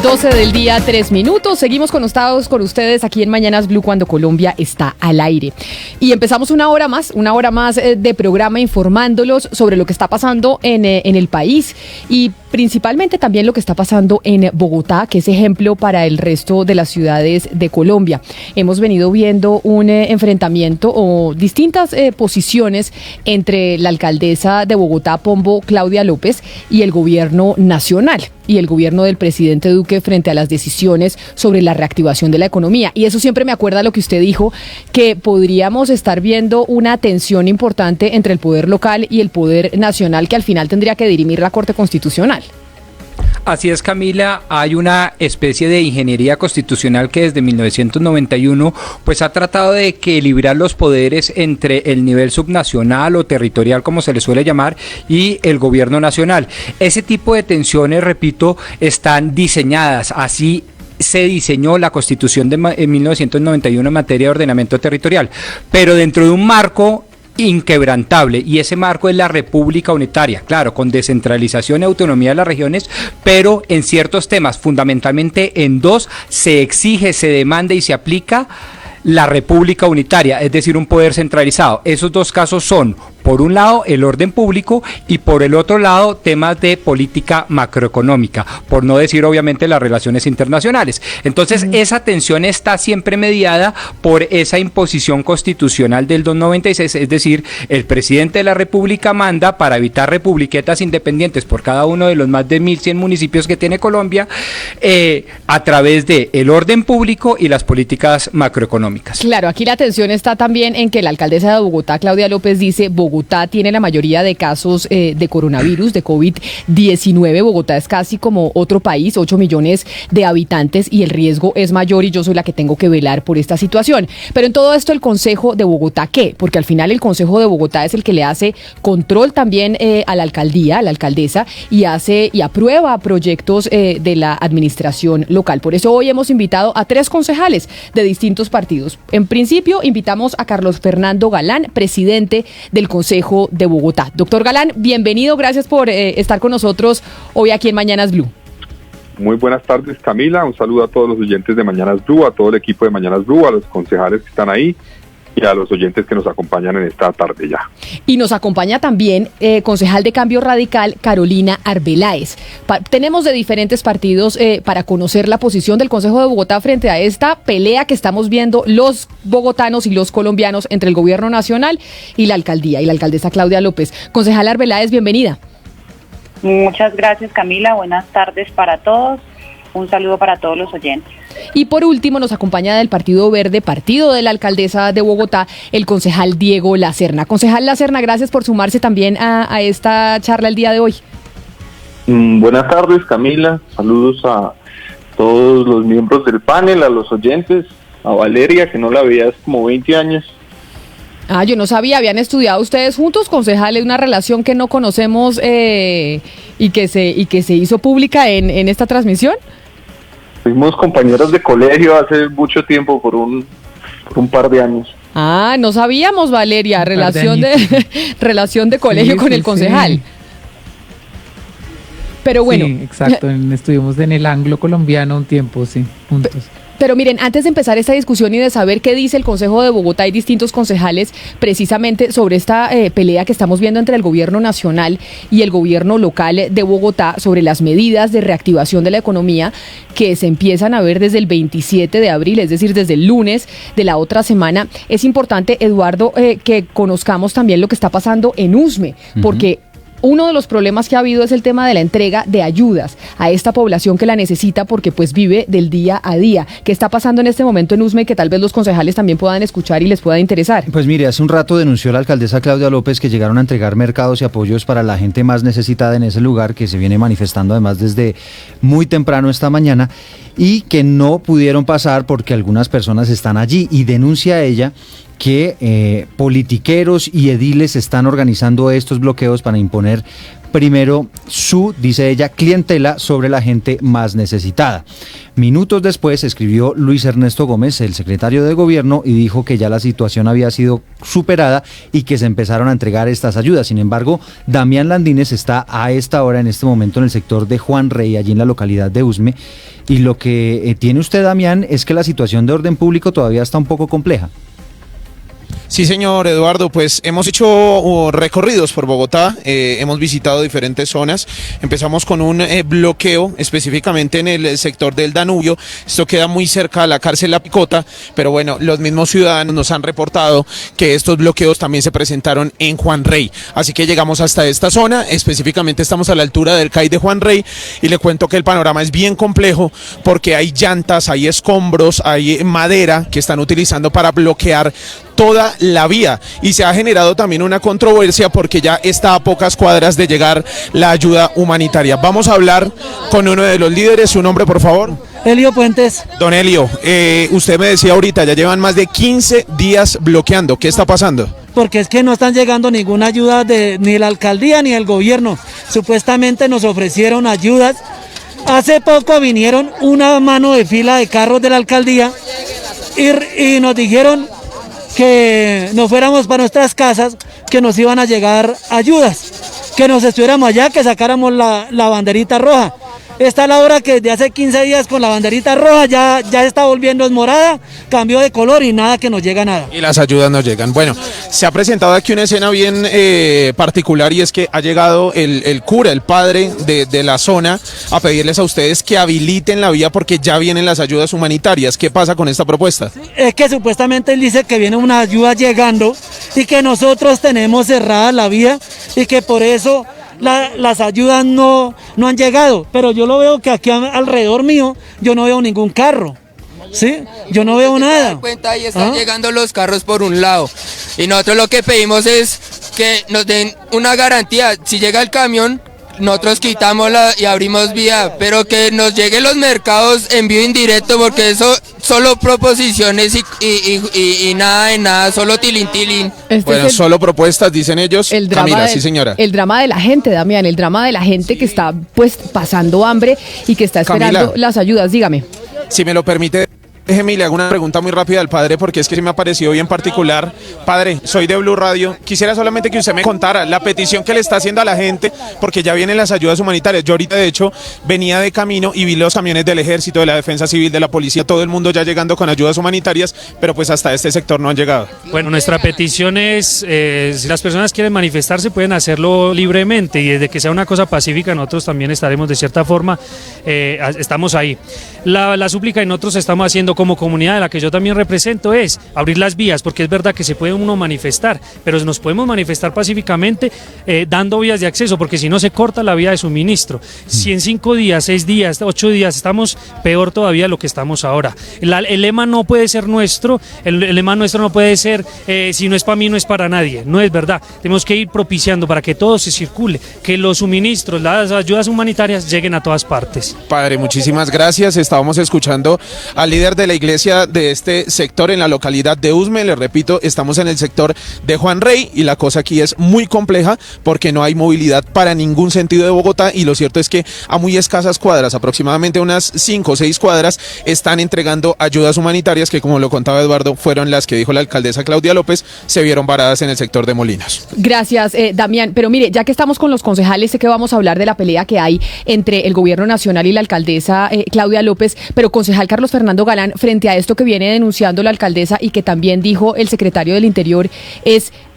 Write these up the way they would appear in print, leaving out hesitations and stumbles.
12 del día, 3 minutos. Seguimos conectados con ustedes aquí en Mañanas Blue cuando Colombia está al aire. Y empezamos una hora más de programa informándolos sobre lo que está pasando en el país y principalmente también lo que está pasando en Bogotá, que es ejemplo para el resto de las ciudades de Colombia. Hemos venido viendo un enfrentamiento o distintas posiciones entre la alcaldesa de Bogotá, Pombo, Claudia López, y el gobierno nacional y el gobierno del presidente Duque frente a las decisiones sobre la reactivación de la economía. Y eso siempre me acuerda lo que usted dijo, que podríamos estar viendo una tensión importante entre el poder local y el poder nacional, que al final tendría que dirimir la Corte Constitucional. Así es, Camila, hay una especie de ingeniería constitucional que desde 1991 pues ha tratado de equilibrar los poderes entre el nivel subnacional o territorial, como se le suele llamar, y el gobierno nacional. Ese tipo de tensiones, repito, están diseñadas así. Se diseñó la Constitución de 1991 en materia de ordenamiento territorial, pero dentro de un marco inquebrantable, y ese marco es la República Unitaria, claro, con descentralización y autonomía de las regiones, pero en ciertos temas, fundamentalmente en dos, se exige, se demanda y se aplica la República Unitaria, es decir, un poder centralizado. Esos dos casos son, por un lado, el orden público y por el otro lado, temas de política macroeconómica, por no decir obviamente las relaciones internacionales. Entonces, esa tensión está siempre mediada por esa imposición constitucional del 296, es decir, el presidente de la República manda para evitar republiquetas independientes por cada uno de los más de 1.100 municipios que tiene Colombia, a través de el orden público y las políticas macroeconómicas. Claro, aquí la tensión está también en que la alcaldesa de Bogotá, Claudia López, dice: Bogotá tiene la mayoría de casos de coronavirus, de COVID-19. Bogotá es casi como otro país, 8 millones de habitantes, y el riesgo es mayor y yo soy la que tengo que velar por esta situación. Pero en todo esto, ¿el Consejo de Bogotá qué? Porque al final el Consejo de Bogotá es el que le hace control también a la alcaldía, a la alcaldesa, y aprueba proyectos de la administración local. Por eso hoy hemos invitado a 3 concejales de distintos partidos. En principio, invitamos a Carlos Fernando Galán, presidente del Consejo de Bogotá. Doctor Galán, bienvenido, gracias por estar con nosotros hoy aquí en Mañanas Blue. Muy buenas tardes, Camila, un saludo a todos los oyentes de Mañanas Blue, a todo el equipo de Mañanas Blue, a los concejales que están ahí y a los oyentes que nos acompañan en esta tarde ya. Y nos acompaña también concejal de Cambio Radical, Carolina Arbeláez. Tenemos de diferentes partidos para conocer la posición del Consejo de Bogotá frente a esta pelea que estamos viendo los bogotanos y los colombianos entre el gobierno nacional y la alcaldía y la alcaldesa Claudia López. Concejal Arbeláez, bienvenida. Muchas gracias, Camila. Buenas tardes para todos. Un saludo para todos los oyentes. Y por último nos acompaña del Partido Verde, partido de la alcaldesa de Bogotá, el concejal Diego Lacerna. Concejal Lacerna, gracias por sumarse también a esta charla el día de hoy. Buenas tardes, Camila. Saludos a todos los miembros del panel, a los oyentes, a Valeria, que no la veía hace como 20 años. Ah, yo no sabía, ¿habían estudiado ustedes juntos, concejales, una relación que no conocemos y que se hizo pública en esta transmisión? Fuimos compañeros de colegio hace mucho tiempo, por un par de años. Ah, no sabíamos, Valeria, relación de colegio, sí, con el concejal. Sí. Pero bueno. Sí, exacto, estuvimos en el Anglo Colombiano un tiempo, sí, juntos. Pero miren, antes de empezar esta discusión y de saber qué dice el Consejo de Bogotá y distintos concejales precisamente sobre esta pelea que estamos viendo entre el gobierno nacional y el gobierno local de Bogotá sobre las medidas de reactivación de la economía que se empiezan a ver desde el 27 de abril, es decir, desde el lunes de la otra semana, es importante, Eduardo, que conozcamos también lo que está pasando en Usme, porque uno de los problemas que ha habido es el tema de la entrega de ayudas a esta población que la necesita porque pues vive del día a día. ¿Qué está pasando en este momento en Usme que tal vez los concejales también puedan escuchar y les pueda interesar? Pues mire, hace un rato denunció la alcaldesa Claudia López que llegaron a entregar mercados y apoyos para la gente más necesitada en ese lugar, que se viene manifestando además desde muy temprano esta mañana, y que no pudieron pasar porque algunas personas están allí, y denuncia ella que politiqueros y ediles están organizando estos bloqueos para imponer primero su, dice ella, clientela sobre la gente más necesitada. Minutos después escribió Luis Ernesto Gómez, el secretario de Gobierno, y dijo que ya la situación había sido superada y que se empezaron a entregar estas ayudas. Sin embargo, Damián Landines está a esta hora, en este momento, en el sector de Juan Rey, allí en la localidad de Usme, y lo que tiene usted, Damián, es que la situación de orden público todavía está un poco compleja. Sí, señor Eduardo, pues hemos hecho recorridos por Bogotá, hemos visitado diferentes zonas, empezamos con un bloqueo específicamente en el sector del Danubio, esto queda muy cerca a la cárcel La Picota, pero bueno, los mismos ciudadanos nos han reportado que estos bloqueos también se presentaron en Juan Rey, así que llegamos hasta esta zona, específicamente estamos a la altura del CAI de Juan Rey y le cuento que el panorama es bien complejo porque hay llantas, hay escombros, hay madera que están utilizando para bloquear toda la vía y se ha generado también una controversia porque ya está a pocas cuadras de llegar la ayuda humanitaria. Vamos a hablar con uno de los líderes, su nombre por favor. Elio Puentes. Don Elio, usted me decía ahorita, ya llevan más de 15 días bloqueando, ¿qué está pasando? Porque es que no están llegando ninguna ayuda ni la alcaldía ni el gobierno, supuestamente nos ofrecieron ayudas, hace poco vinieron una mano de fila de carros de la alcaldía y nos dijeron que nos fuéramos para nuestras casas, que nos iban a llegar ayudas, que nos estuviéramos allá, que sacáramos la banderita roja. Esta es la hora que desde hace 15 días con la banderita roja ya está volviendo morada, cambió de color y nada, que nos llega nada. Y las ayudas no llegan. Bueno, se ha presentado aquí una escena bien particular y es que ha llegado el cura, el padre de la zona, a pedirles a ustedes que habiliten la vía porque ya vienen las ayudas humanitarias. ¿Qué pasa con esta propuesta? Es que supuestamente él dice que viene una ayuda llegando y que nosotros tenemos cerrada la vía y que por eso las ayudas no han llegado, pero yo lo veo que aquí alrededor mío yo no veo ningún carro, ¿sí? Yo no veo nada. Ahí están llegando los carros por un lado y nosotros lo que pedimos es que nos den una garantía, si llega el camión nosotros quitamos y abrimos vía, pero que nos lleguen los mercados en vivo indirecto porque eso solo proposiciones y nada de nada, solo tilín. Bueno, solo propuestas, dicen ellos. Camila, sí señora. El drama de la gente, Damián, el drama de la gente que está pues pasando hambre y que está esperando Camila, las ayudas, dígame. Si me lo permite, déjeme, le hago una pregunta muy rápida al padre porque es que se me ha parecido bien particular. Padre, soy de Blue Radio, quisiera solamente que usted me contara la petición que le está haciendo a la gente porque ya vienen las ayudas humanitarias. Yo ahorita de hecho venía de camino y vi los camiones del ejército, de la defensa civil, de la policía, todo el mundo ya llegando con ayudas humanitarias, pero pues hasta este sector no han llegado. Bueno, nuestra petición es, si las personas quieren manifestarse pueden hacerlo libremente y desde que sea una cosa pacífica nosotros también estaremos de cierta forma, estamos ahí. La súplica que nosotros estamos haciendo como comunidad de la que yo también represento es abrir las vías, porque es verdad que se puede uno manifestar, pero nos podemos manifestar pacíficamente dando vías de acceso, porque si no se corta la vía de suministro. Si en 5 días, 6 días, 8 días estamos peor todavía de lo que estamos ahora. El lema no puede ser nuestro, el lema nuestro no puede ser si no es para mí no es para nadie, no es verdad. Tenemos que ir propiciando para que todo se circule, que los suministros, las ayudas humanitarias lleguen a todas partes. Padre, muchísimas gracias. Estábamos escuchando al líder de la iglesia de este sector en la localidad de Usme. Les repito, estamos en el sector de Juan Rey y la cosa aquí es muy compleja porque no hay movilidad para ningún sentido de Bogotá y lo cierto es que a muy escasas cuadras, aproximadamente unas 5 o 6 cuadras, están entregando ayudas humanitarias que, como lo contaba Eduardo, fueron las que dijo la alcaldesa Claudia López, se vieron varadas en el sector de Molinos. Gracias, Damián. Pero mire, ya que estamos con los concejales, sé que vamos a hablar de la pelea que hay entre el gobierno nacional y la alcaldesa Claudia López, pero concejal Carlos Fernando Galán, frente a esto que viene denunciando la alcaldesa y que también dijo el secretario del Interior,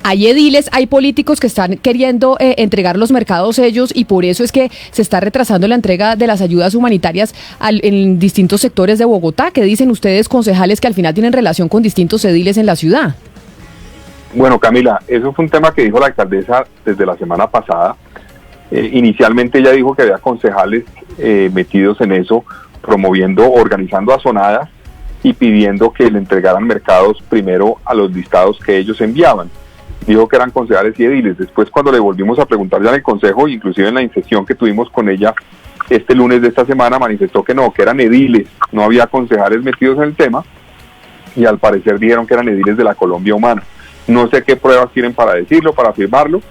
hay ediles, hay políticos que están queriendo entregar los mercados ellos y por eso es que se está retrasando la entrega de las ayudas humanitarias en distintos sectores de Bogotá. ¿Qué dicen ustedes, concejales, que al final tienen relación con distintos ediles en la ciudad? Bueno, Camila, eso fue un tema que dijo la alcaldesa desde la semana pasada. Inicialmente ella dijo que había concejales metidos en eso, promoviendo, organizando azonadas y pidiendo que le entregaran mercados primero a los listados que ellos enviaban. Dijo que eran concejales y ediles. Después, cuando le volvimos a preguntar ya en el consejo, inclusive en la incesión que tuvimos con ella este lunes de esta semana, manifestó que no, que eran ediles, no había concejales metidos en el tema y al parecer dijeron que eran ediles de la Colombia Humana. No sé qué pruebas tienen para decirlo, para afirmarlo,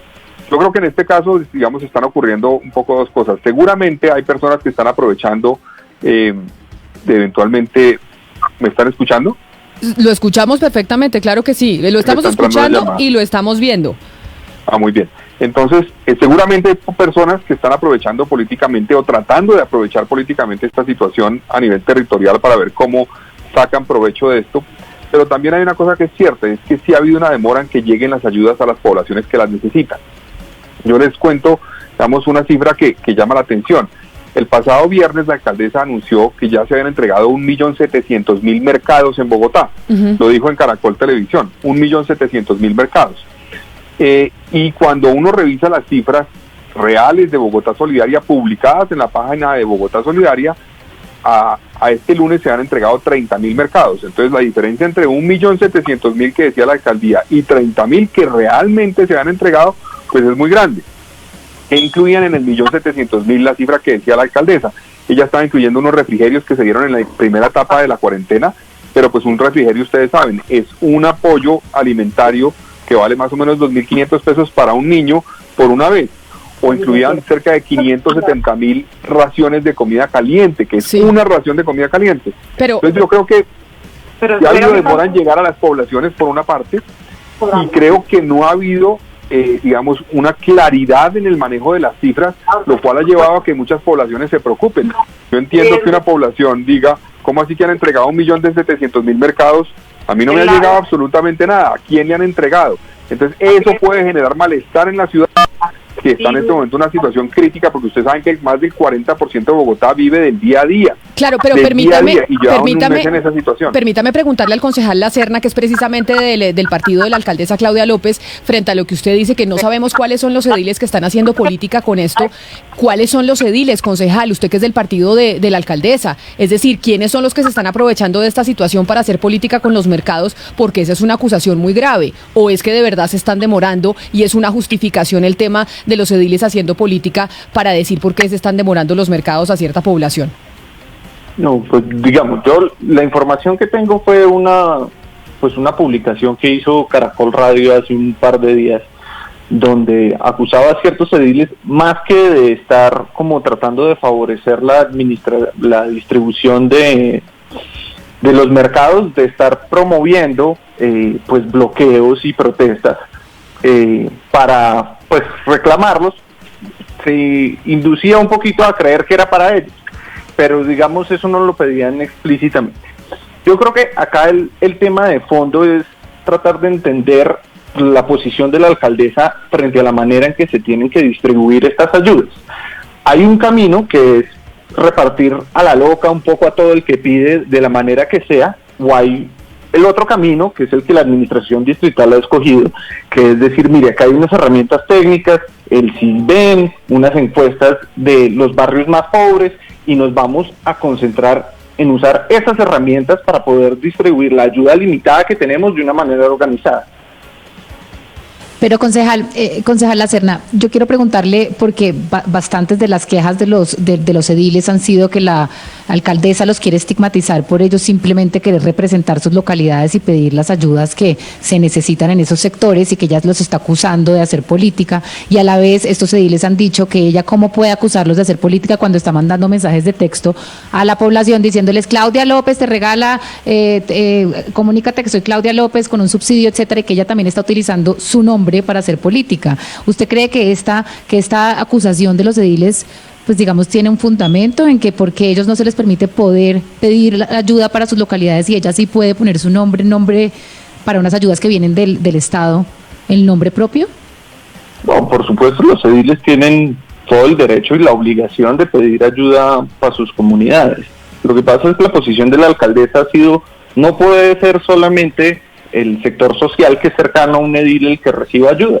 Yo creo que en este caso, digamos, están ocurriendo un poco dos cosas. Seguramente hay personas que están aprovechando de eventualmente... ¿Me están escuchando? Lo escuchamos perfectamente, claro que sí. Lo estamos escuchando y lo estamos viendo. Muy bien. Entonces, seguramente hay personas que están aprovechando políticamente o tratando de aprovechar políticamente esta situación a nivel territorial para ver cómo sacan provecho de esto. Pero también hay una cosa que es cierta, es que sí ha habido una demora en que lleguen las ayudas a las poblaciones que las necesitan. Yo les cuento, damos una cifra que llama la atención. El pasado viernes la alcaldesa anunció que ya se habían entregado 1.700.000 mercados en Bogotá. Lo dijo en Caracol Televisión, 1.700.000 mercados. Y cuando uno revisa las cifras reales de Bogotá Solidaria publicadas en la página de Bogotá Solidaria, a este lunes se han entregado 30.000 mercados. Entonces la diferencia entre 1.700.000 que decía la alcaldía y 30.000 que realmente se han entregado, pues es muy grande. Que incluían en el 1.700.000 la cifra que decía la alcaldesa. Ella estaba incluyendo unos refrigerios que se dieron en la primera etapa de la cuarentena, pero pues un refrigerio, ustedes saben, es un apoyo alimentario que vale más o menos 2.500 pesos para un niño por una vez. O incluían cerca de 570.000 raciones de comida caliente, que es una ración de comida caliente. Entonces yo creo que ya ha habido demora en llegar a las poblaciones por una parte, y creo que no ha habido digamos, una claridad en el manejo de las cifras, lo cual ha llevado a que muchas poblaciones se preocupen. Yo entiendo que una población diga, ¿cómo así que han entregado 1.700.000 mercados? A mí no me ha llegado absolutamente nada. ¿A quién le han entregado? Entonces eso puede generar malestar en la ciudad, que está en este momento en una situación crítica, porque ustedes saben que más del 40% de Bogotá vive del día a día. Claro, pero permítame preguntarle al concejal Lacerna, que es precisamente del partido de la alcaldesa Claudia López, frente a lo que usted dice, que no sabemos cuáles son los ediles que están haciendo política con esto. ¿Cuáles son los ediles, concejal? Usted que es del partido de la alcaldesa. Es decir, ¿quiénes son los que se están aprovechando de esta situación para hacer política con los mercados? Porque esa es una acusación muy grave. ¿O es que de verdad se están demorando y es una justificación el tema de los ediles haciendo política para decir por qué se están demorando los mercados a cierta población? No, pues digamos, yo la información que tengo fue una publicación que hizo Caracol Radio hace un par de días, donde acusaba a ciertos ediles, más que de estar como tratando de favorecer la distribución de los mercados, de estar promoviendo pues bloqueos y protestas para pues reclamarlos. Se inducía un poquito a creer que era para ellos, pero digamos eso no lo pedían explícitamente. Yo creo que acá el tema de fondo es tratar de entender la posición de la alcaldesa frente a la manera en que se tienen que distribuir estas ayudas. Hay un camino que es repartir a la loca un poco a todo el que pide de la manera que sea, o hay el otro camino, que es el que la administración distrital ha escogido, que es decir, mire, acá hay unas herramientas técnicas, el CISBEN, unas encuestas de los barrios más pobres, y nos vamos a concentrar en usar esas herramientas para poder distribuir la ayuda limitada que tenemos de una manera organizada. Pero concejal Lacerna, yo quiero preguntarle, porque bastantes de las quejas de los ediles han sido que la alcaldesa los quiere estigmatizar por ellos simplemente querer representar sus localidades y pedir las ayudas que se necesitan en esos sectores, y que ella los está acusando de hacer política, y a la vez estos ediles han dicho que ella cómo puede acusarlos de hacer política cuando está mandando mensajes de texto a la población diciéndoles: Claudia López te regala, comunícate que soy Claudia López con un subsidio, etcétera, y que ella también está utilizando su nombre para hacer política. ¿Usted cree que esta acusación de los ediles, pues digamos, tiene un fundamento en que porque ellos no se les permite poder pedir ayuda para sus localidades y ella sí puede poner su nombre para unas ayudas que vienen del Estado, el nombre propio? Bueno, por supuesto, los ediles tienen todo el derecho y la obligación de pedir ayuda para sus comunidades. Lo que pasa es que la posición de la alcaldesa ha sido, no puede ser solamente el sector social que es cercano a un edil el que reciba ayuda,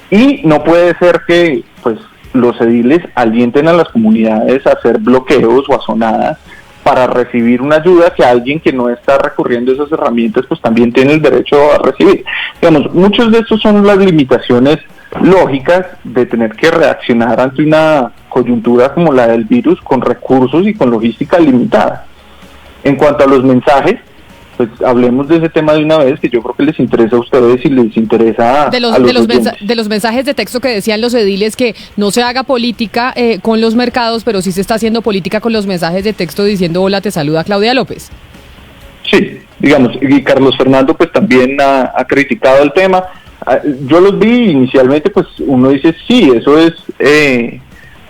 y no puede ser que pues los ediles alienten a las comunidades a hacer bloqueos o azonadas para recibir una ayuda que alguien que no está recurriendo a esas herramientas pues también tiene el derecho a recibir. Digamos, muchos de estos son las limitaciones lógicas de tener que reaccionar ante una coyuntura como la del virus con recursos y con logística limitada. En cuanto a los mensajes, pues hablemos de ese tema de una vez, que yo creo que les interesa a ustedes y les interesa de los mensajes de texto que decían los ediles que no se haga política con los mercados, pero sí se está haciendo política con los mensajes de texto diciendo hola, te saluda Claudia López. Sí, digamos, y Carlos Fernando pues también ha criticado el tema. Yo los vi inicialmente, pues uno dice, sí, eso es,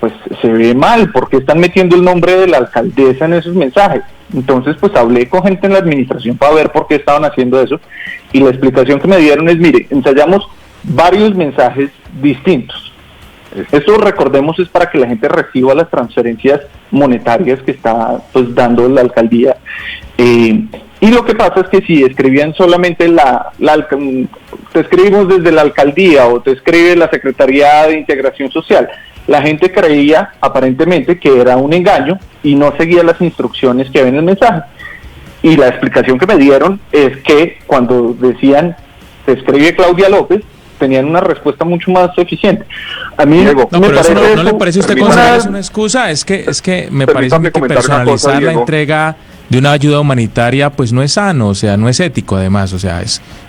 pues se ve mal, porque están metiendo el nombre de la alcaldesa en esos mensajes. Entonces, pues hablé con gente en la administración para ver por qué estaban haciendo eso, y la explicación que me dieron es, mire, ensayamos varios mensajes distintos. Esto, recordemos, es para que la gente reciba las transferencias monetarias que está pues dando la alcaldía. Y lo que pasa es que si escribían solamente te escribimos desde la alcaldía o te escribe la Secretaría de Integración Social, la gente creía aparentemente que era un engaño y no seguía las instrucciones que ven en el mensaje. Y la explicación que me dieron es que cuando decían te escribe Claudia López, tenían una respuesta mucho más eficiente. A mí ¿No le parece a usted, concejal, es una excusa? Es que me parece que personalizar la entrega de una ayuda humanitaria pues no es sano, o sea, no es ético además, o sea,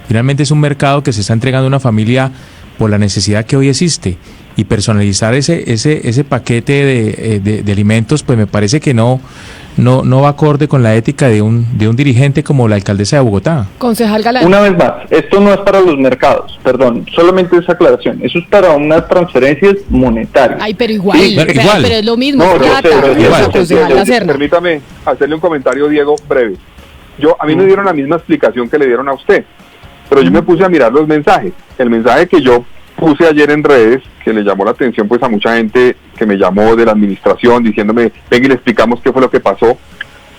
finalmente es un mercado que se está entregando a una familia por la necesidad que hoy existe, y personalizar ese paquete de alimentos pues me parece que no va acorde con la ética de un dirigente como la alcaldesa de Bogotá. Concejal Galán. Una vez más, esto no es para los mercados, perdón, solamente esa aclaración, eso es para unas transferencias monetarias. Ay, pero igual, sí, pero es lo mismo. Permítame hacerle un comentario, Diego, breve. A mí me dieron la misma explicación que le dieron a usted, pero yo me puse a mirar los mensajes. El mensaje que yo puse ayer en redes, que le llamó la atención pues a mucha gente que me llamó de la administración diciéndome, venga y le explicamos qué fue lo que pasó.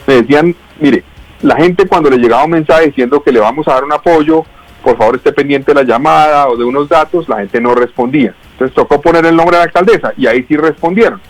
Me decían, mire, la gente cuando le llegaba un mensaje diciendo que le vamos a dar un apoyo, por favor esté pendiente de la llamada o de unos datos, la gente no respondía. Entonces tocó poner el nombre de la alcaldesa y ahí sí respondieron.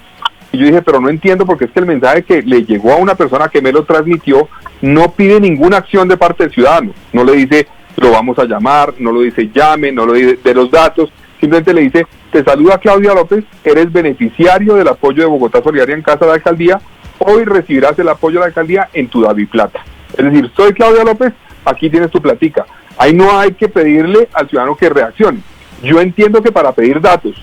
Y yo dije, pero no entiendo, porque es que el mensaje que le llegó a una persona que me lo transmitió no pide ninguna acción de parte del ciudadano. No le dice, lo vamos a llamar, no lo dice llame, no lo dice de los datos, simplemente le dice, te saluda Claudia López, eres beneficiario del apoyo de Bogotá Solidaria en casa de la alcaldía, hoy recibirás el apoyo de la alcaldía en tu DaviPlata. Es decir, soy Claudia López, aquí tienes tu platica. Ahí no hay que pedirle al ciudadano que reaccione. Yo entiendo que para pedir datos,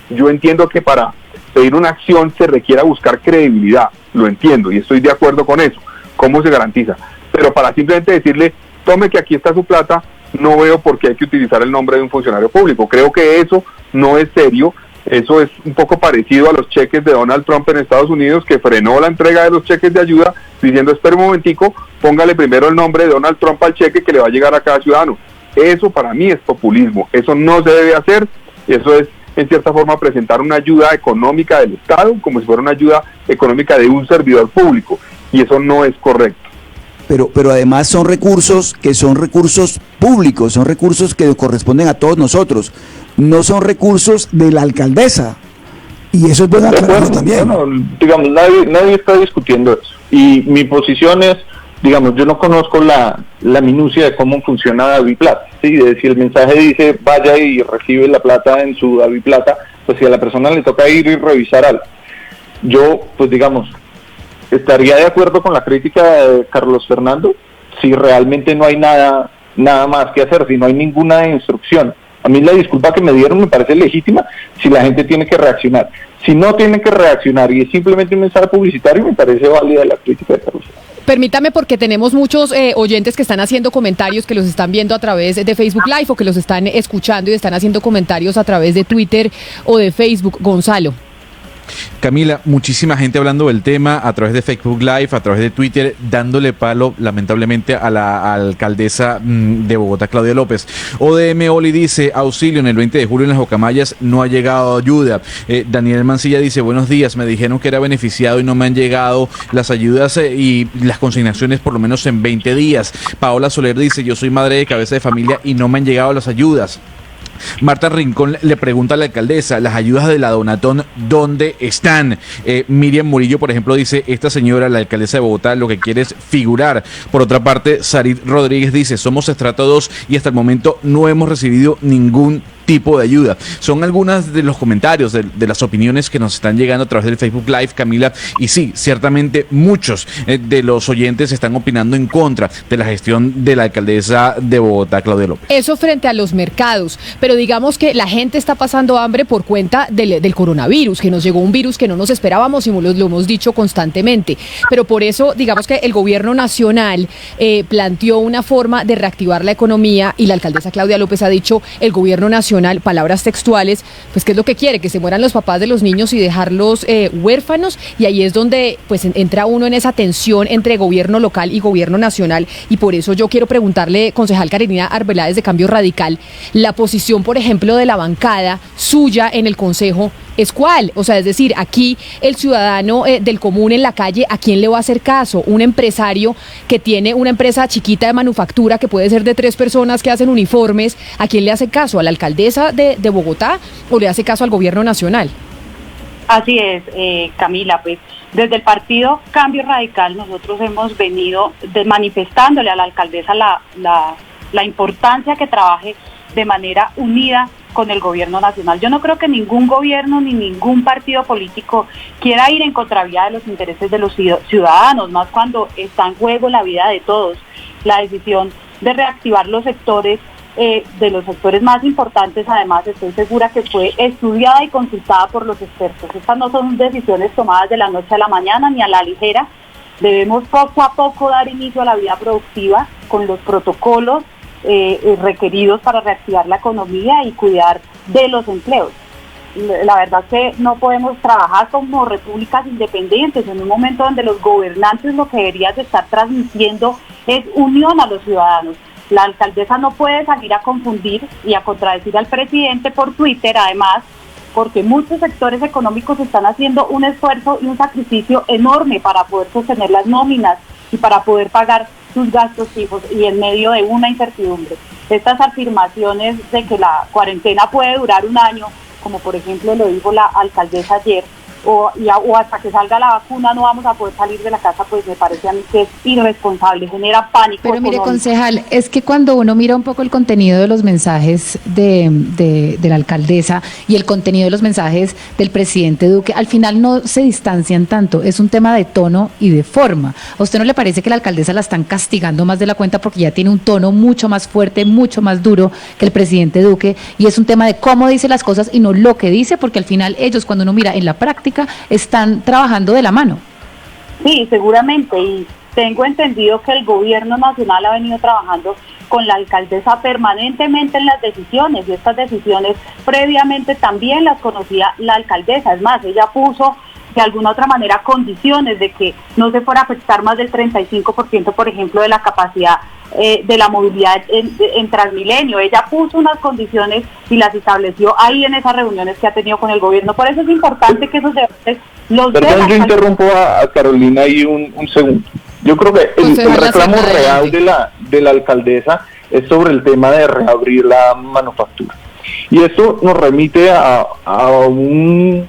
yo entiendo que para pedir una acción se requiera buscar credibilidad, lo entiendo y estoy de acuerdo con eso. ¿Cómo se garantiza? Pero para simplemente decirle, tome que aquí está su plata, no veo por qué hay que utilizar el nombre de un funcionario público. Creo que eso no es serio. Eso es un poco parecido a los cheques de Donald Trump en Estados Unidos, que frenó la entrega de los cheques de ayuda diciendo, espera un momentico, póngale primero el nombre de Donald Trump al cheque que le va a llegar a cada ciudadano. Eso para mí es populismo, eso no se debe hacer, eso es en cierta forma presentar una ayuda económica del Estado como si fuera una ayuda económica de un servidor público, y eso no es correcto. Pero además son recursos que son recursos públicos, son recursos que corresponden a todos nosotros, no son recursos de la alcaldesa, y eso es bueno aclararlo también. Bueno, digamos, nadie está discutiendo eso, y mi posición es, digamos, yo no conozco la minucia de cómo funciona DaviPlata, ¿sí? Si el mensaje dice vaya y recibe la plata en su DaviPlata, pues si a la persona le toca ir y revisar algo. Yo, pues digamos, estaría de acuerdo con la crítica de Carlos Fernando si realmente no hay nada más que hacer, si no hay ninguna instrucción. A mí la disculpa que me dieron me parece legítima si la gente tiene que reaccionar. Si no tiene que reaccionar y es simplemente un mensaje publicitario, me parece válida la crítica de Carlos Fernando. Permítame, porque tenemos muchos oyentes que están haciendo comentarios, que los están viendo a través de Facebook Live o que los están escuchando y están haciendo comentarios a través de Twitter o de Facebook. Gonzalo. Camila, muchísima gente hablando del tema a través de Facebook Live, a través de Twitter, dándole palo lamentablemente a la alcaldesa de Bogotá, Claudia López. ODM Oli dice, auxilio, en el 20 de julio en las Jocamayas no ha llegado ayuda. Daniel Mancilla dice, buenos días, me dijeron que era beneficiado y no me han llegado las ayudas y las consignaciones por lo menos en 20 días. Paola Soler dice, yo soy madre de cabeza de familia y no me han llegado las ayudas. Marta Rincón le pregunta a la alcaldesa, las ayudas de la Donatón, ¿dónde están? Miriam Murillo, por ejemplo, dice, esta señora, la alcaldesa de Bogotá, lo que quiere es figurar. Por otra parte, Sarit Rodríguez dice, somos estrato 2 y hasta el momento no hemos recibido ningún tipo de ayuda. Son algunas de los comentarios, de las opiniones que nos están llegando a través del Facebook Live, Camila, y sí, ciertamente muchos de los oyentes están opinando en contra de la gestión de la alcaldesa de Bogotá, Claudia López. Eso frente a los mercados, pero digamos que la gente está pasando hambre por cuenta del coronavirus, que nos llegó un virus que no nos esperábamos y lo hemos dicho constantemente, pero por eso digamos que el gobierno nacional planteó una forma de reactivar la economía y la alcaldesa Claudia López ha dicho, el gobierno nacional, palabras textuales, pues ¿qué es lo que quiere? Que se mueran los papás de los niños y dejarlos huérfanos, y ahí es donde pues entra uno en esa tensión entre gobierno local y gobierno nacional, y por eso yo quiero preguntarle, concejal Carolina Arbeláez de Cambio Radical, la posición, por ejemplo, de la bancada suya en el Consejo es cuál, o sea, es decir, aquí el ciudadano del común en la calle, ¿a quién le va a hacer caso? Un empresario que tiene una empresa chiquita de manufactura que puede ser de 3 personas que hacen uniformes, ¿a quién le hace caso? ¿A la alcaldesa de Bogotá o le hace caso al gobierno nacional? Así es, Camila, pues desde el partido Cambio Radical nosotros hemos venido manifestándole a la alcaldesa la importancia que trabaje de manera unida con el gobierno nacional. Yo no creo que ningún gobierno ni ningún partido político quiera ir en contravía de los intereses de los ciudadanos, más cuando está en juego la vida de todos. La decisión de reactivar los sectores, de los sectores más importantes, además estoy segura que fue estudiada y consultada por los expertos. Estas no son decisiones tomadas de la noche a la mañana ni a la ligera. Debemos poco a poco dar inicio a la vida productiva con los protocolos requeridos para reactivar la economía y cuidar de los empleos. La verdad es que no podemos trabajar como repúblicas independientes en un momento donde los gobernantes lo que deberían de estar transmitiendo es unión a los ciudadanos. La alcaldesa no puede salir a confundir y a contradecir al presidente por Twitter, además, porque muchos sectores económicos están haciendo un esfuerzo y un sacrificio enorme para poder sostener las nóminas y para poder pagar sus gastos fijos, y en medio de una incertidumbre. Estas afirmaciones de que la cuarentena puede durar un año, como por ejemplo lo dijo la alcaldesa ayer, o hasta que salga la vacuna no vamos a poder salir de la casa, pues me parece a mí que es irresponsable, genera pánico. Pero mire, concejal, es que cuando uno mira un poco el contenido de los mensajes de la alcaldesa y el contenido de los mensajes del presidente Duque, al final no se distancian tanto, es un tema de tono y de forma. ¿A usted no le parece que la alcaldesa la están castigando más de la cuenta porque ya tiene un tono mucho más fuerte, mucho más duro que el presidente Duque, y es un tema de cómo dice las cosas y no lo que dice, porque al final ellos, cuando uno mira en la práctica, están trabajando de la mano? Sí, seguramente, y tengo entendido que el gobierno nacional ha venido trabajando con la alcaldesa permanentemente en las decisiones, y estas decisiones previamente también las conocía la alcaldesa. Es más, ella puso de alguna otra manera condiciones de que no se fuera a afectar más del 35%, por ejemplo, de la capacidad de la movilidad en Transmilenio. Ella puso unas condiciones y las estableció ahí en esas reuniones que ha tenido con el gobierno. Por eso es importante que esos debates los vean. Perdón, yo interrumpo a Carolina ahí un segundo. Yo creo que el reclamo real de la alcaldesa es sobre el tema de reabrir la manufactura. Y esto nos remite a un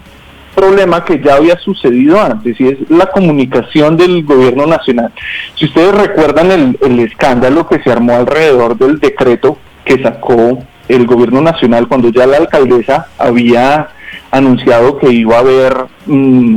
problema que ya había sucedido antes, y es la comunicación del gobierno nacional. Si ustedes recuerdan el escándalo que se armó alrededor del decreto que sacó el gobierno nacional cuando ya la alcaldesa había anunciado que iba a haber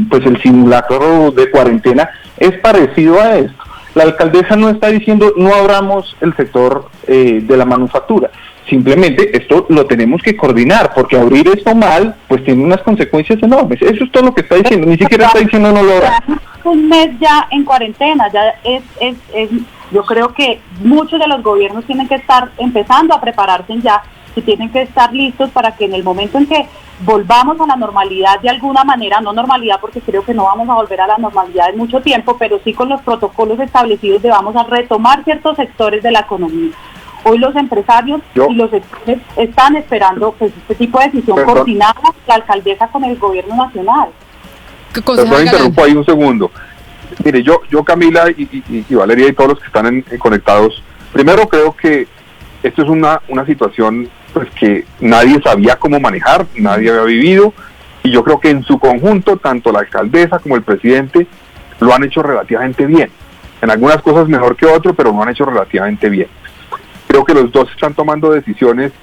pues el simulacro de cuarentena, es parecido a esto. La alcaldesa no está diciendo no abramos el sector de la manufactura. Simplemente esto lo tenemos que coordinar, porque abrir esto mal, pues tiene unas consecuencias enormes. Eso es todo lo que está diciendo, ni siquiera está diciendo no lo habrá. Un mes ya en cuarentena, ya yo creo que muchos de los gobiernos tienen que estar empezando a prepararse ya, y tienen que estar listos para que en el momento en que volvamos a la normalidad de alguna manera, no normalidad porque creo que no vamos a volver a la normalidad en mucho tiempo, pero sí con los protocolos establecidos vamos a retomar ciertos sectores de la economía. Hoy los empresarios y los sectores están esperando pues este tipo de decisión coordinada, la alcaldesa con el gobierno nacional. Perdón, interrumpo ahí un segundo. Mire, yo Camila y Valeria y todos los que están conectados, primero creo que esto es una situación pues que nadie sabía cómo manejar, nadie había vivido, y yo creo que en su conjunto, tanto la alcaldesa como el presidente lo han hecho relativamente bien. En algunas cosas mejor que otro, pero lo han hecho relativamente bien. Creo que los dos están tomando decisiones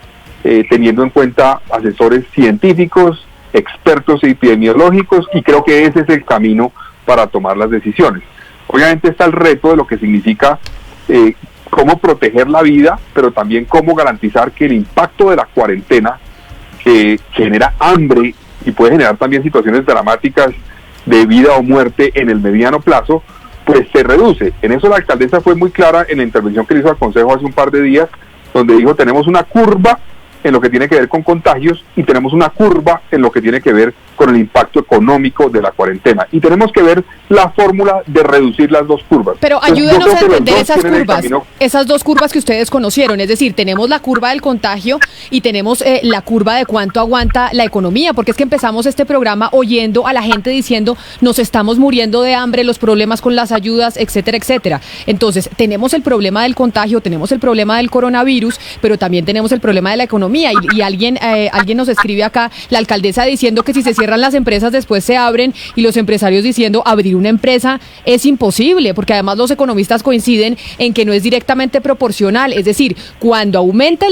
teniendo en cuenta asesores científicos, expertos epidemiológicos, y creo que ese es el camino para tomar las decisiones. Obviamente está el reto de lo que significa cómo proteger la vida, pero también cómo garantizar que el impacto de la cuarentena, que genera hambre y puede generar también situaciones dramáticas de vida o muerte en el mediano plazo, pues se reduce. En eso la alcaldesa fue muy clara en la intervención que le hizo al Consejo hace un par de días, donde dijo: tenemos una curva en lo que tiene que ver con contagios y tenemos una curva en lo que tiene que ver con el impacto económico de la cuarentena, y tenemos que ver la fórmula de reducir las dos curvas. Pero ayúdenos a entender esas curvas, esas dos curvas que ustedes conocieron, es decir, tenemos la curva del contagio y tenemos la curva de cuánto aguanta la economía, porque es que empezamos este programa oyendo a la gente diciendo: nos estamos muriendo de hambre, los problemas con las ayudas, etcétera, etcétera. Entonces, tenemos el problema del contagio, tenemos el problema del coronavirus, pero también tenemos el problema de la economía, y alguien nos escribe acá, la alcaldesa diciendo que si se cierran las empresas después se abren, y los empresarios diciendo: abrir una empresa es imposible, porque además los economistas coinciden en que no es directamente proporcional. Es decir, cuando aumenta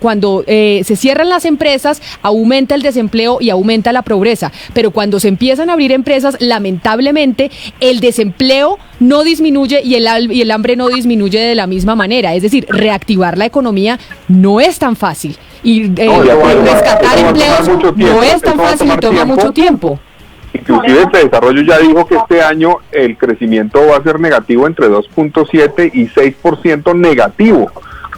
cuando se cierran las empresas, aumenta el desempleo y aumenta la pobreza, pero cuando se empiezan a abrir empresas, lamentablemente el desempleo no disminuye y el hambre no disminuye de la misma manera. Es decir, reactivar la economía no es tan fácil, y rescatar empleos no es tan fácil y toma mucho tiempo. Inclusive el desarrollo ya dijo que este año el crecimiento va a ser negativo, entre 2.7 y 6% negativo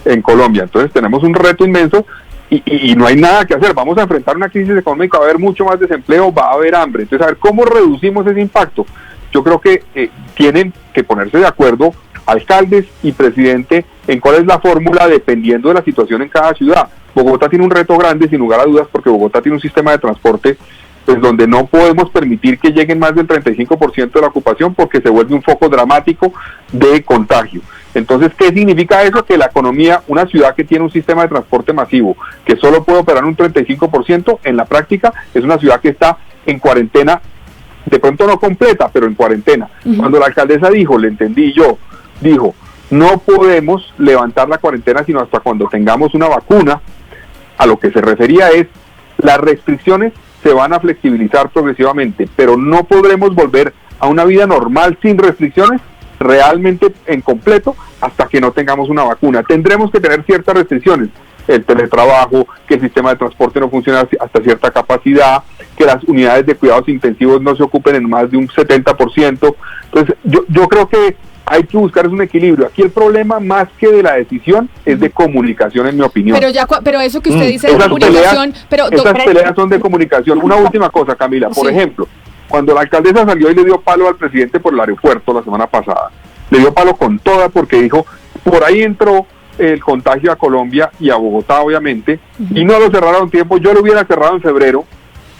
en Colombia. Entonces tenemos un reto inmenso y no hay nada que hacer. Vamos a enfrentar una crisis económica, va a haber mucho más desempleo, va a haber hambre. Entonces, a ver cómo reducimos ese impacto. Yo creo que tienen que ponerse de acuerdo alcaldes y presidente en cuál es la fórmula dependiendo de la situación en cada ciudad. Bogotá tiene un reto grande, sin lugar a dudas, porque Bogotá tiene un sistema de transporte pues donde no podemos permitir que lleguen más del 35% de la ocupación, porque se vuelve un foco dramático de contagio. Entonces, ¿qué significa eso? Que la economía, una ciudad que tiene un sistema de transporte masivo, que solo puede operar un 35%, en la práctica es una ciudad que está en cuarentena, de pronto no completa, pero en cuarentena. Cuando la alcaldesa dijo, le entendí yo, dijo: no podemos levantar la cuarentena sino hasta cuando tengamos una vacuna, a lo que se refería es: las restricciones se van a flexibilizar progresivamente, pero no podremos volver a una vida normal sin restricciones realmente en completo hasta que no tengamos una vacuna. Tendremos que tener ciertas restricciones: el teletrabajo, que el sistema de transporte no funcione hasta cierta capacidad, que las unidades de cuidados intensivos no se ocupen en más de un 70%. Entonces yo creo que hay que buscar un equilibrio. Aquí el problema, más que de la decisión, es de comunicación, en mi opinión. Pero eso que usted dice de comunicación... Esas peleas son de comunicación. Una última cosa, Camila. Por ejemplo, cuando la alcaldesa salió y le dio palo al presidente por el aeropuerto la semana pasada, le dio palo con toda, porque dijo: por ahí entró el contagio a Colombia y a Bogotá, obviamente, y no lo cerraron tiempo. Yo lo hubiera cerrado en febrero,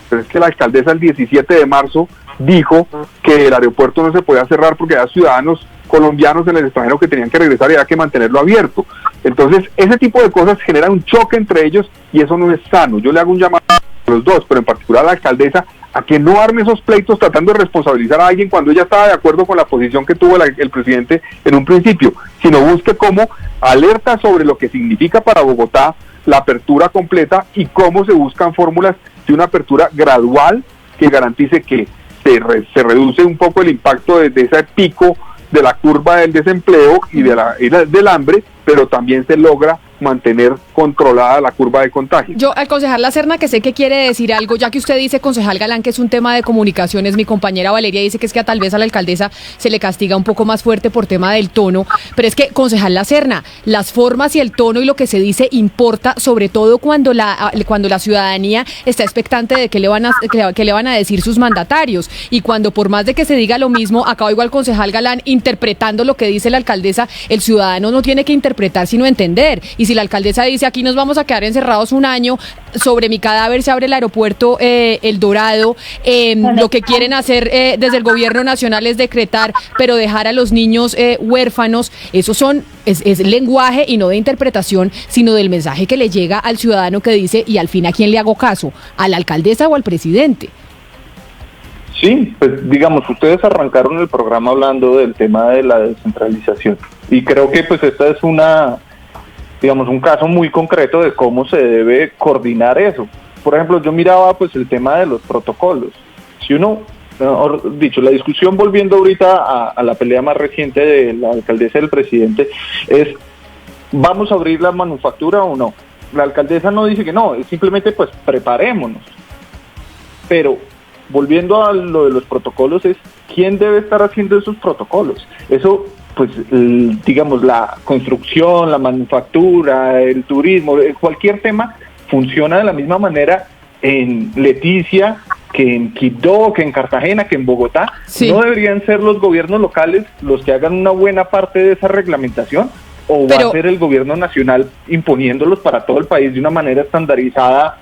pero es que la alcaldesa el 17 de marzo dijo que el aeropuerto no se podía cerrar porque había ciudadanos colombianos en el extranjero que tenían que regresar y había que mantenerlo abierto. Entonces, ese tipo de cosas generan un choque entre ellos y eso no es sano. Yo le hago un llamado a los dos, pero en particular a la alcaldesa, a que no arme esos pleitos tratando de responsabilizar a alguien cuando ella estaba de acuerdo con la posición que tuvo el presidente en un principio, sino busque cómo alerta sobre lo que significa para Bogotá la apertura completa y cómo se buscan fórmulas de una apertura gradual que garantice que se reduce un poco el impacto de ese pico de la curva del desempleo y del hambre, pero también se logra mantener controlada la curva de contagio. Yo, al concejal Lacerna, que sé que quiere decir algo, ya que usted dice, concejal Galán, que es un tema de comunicaciones, mi compañera Valeria dice que es que tal vez a la alcaldesa se le castiga un poco más fuerte por tema del tono, pero es que, concejal Lacerna, las formas y el tono y lo que se dice importa, sobre todo cuando la ciudadanía está expectante de qué le van a decir sus mandatarios, y cuando por más de que se diga lo mismo, acá oigo al concejal Galán interpretando lo que dice la alcaldesa, el ciudadano no tiene que interpretar sino entender. Y si la alcaldesa dice: aquí nos vamos a quedar encerrados un año, sobre mi cadáver se abre el aeropuerto El Dorado, lo que quieren hacer desde el gobierno nacional es decretar, pero dejar a los niños huérfanos, eso es lenguaje y no de interpretación, sino del mensaje que le llega al ciudadano que dice: y al fin, ¿a quién le hago caso? ¿A la alcaldesa o al presidente? Sí, pues digamos, ustedes arrancaron el programa hablando del tema de la descentralización y creo que pues esta es una digamos, un caso muy concreto de cómo se debe coordinar eso. Por ejemplo, yo miraba pues el tema de los protocolos. Si uno, mejor dicho, la discusión volviendo ahorita a la pelea más reciente de la alcaldesa y del presidente es, ¿vamos a abrir la manufactura o no? La alcaldesa no dice que no, es simplemente pues preparémonos. Pero volviendo a lo de los protocolos es, ¿quién debe estar haciendo esos protocolos? Eso, pues, digamos, la construcción, la manufactura, el turismo, cualquier tema funciona de la misma manera en Leticia, que en Quibdó, que en Cartagena, que en Bogotá. Sí. ¿No deberían ser los gobiernos locales los que hagan una buena parte de esa reglamentación? ¿O va a ser el gobierno nacional imponiéndolos para todo el país de una manera estandarizada,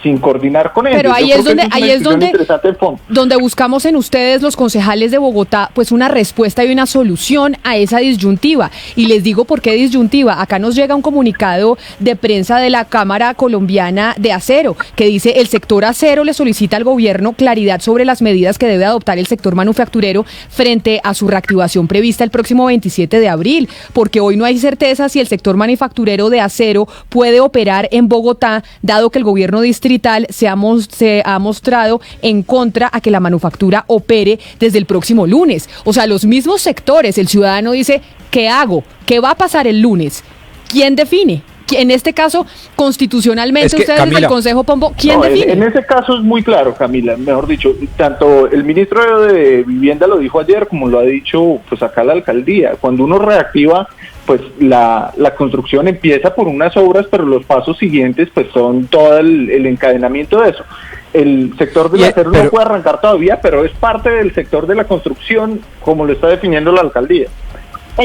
sin coordinar con ellos? Pero ahí es donde buscamos en ustedes, los concejales de Bogotá, pues una respuesta y una solución a esa disyuntiva. Y les digo por qué disyuntiva. Acá nos llega un comunicado de prensa de la Cámara Colombiana de Acero, que dice: el sector acero le solicita al gobierno claridad sobre las medidas que debe adoptar el sector manufacturero frente a su reactivación prevista el próximo 27 de abril, porque hoy no hay certeza si el sector manufacturero de acero puede operar en Bogotá, dado que el gobierno distrital se ha mostrado en contra a que la manufactura opere desde el próximo lunes. O sea, los mismos sectores, el ciudadano dice: ¿qué hago? ¿Qué va a pasar el lunes? ¿Quién define? En este caso, constitucionalmente, ustedes desde el Consejo Pombo, ¿quién define? En ese caso es muy claro, Camila, mejor dicho, tanto el ministro de Vivienda lo dijo ayer, como lo ha dicho pues acá la alcaldía. Cuando uno reactiva, pues la construcción empieza por unas obras, pero los pasos siguientes pues son todo el encadenamiento de eso. El sector del acero no puede arrancar todavía, pero es parte del sector de la construcción, como lo está definiendo la alcaldía.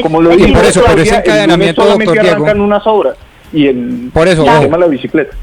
Como lo dijo por eso, pero ese encadenamiento, solamente doctor Diego, arrancan unas obras y el tema de la bicicleta.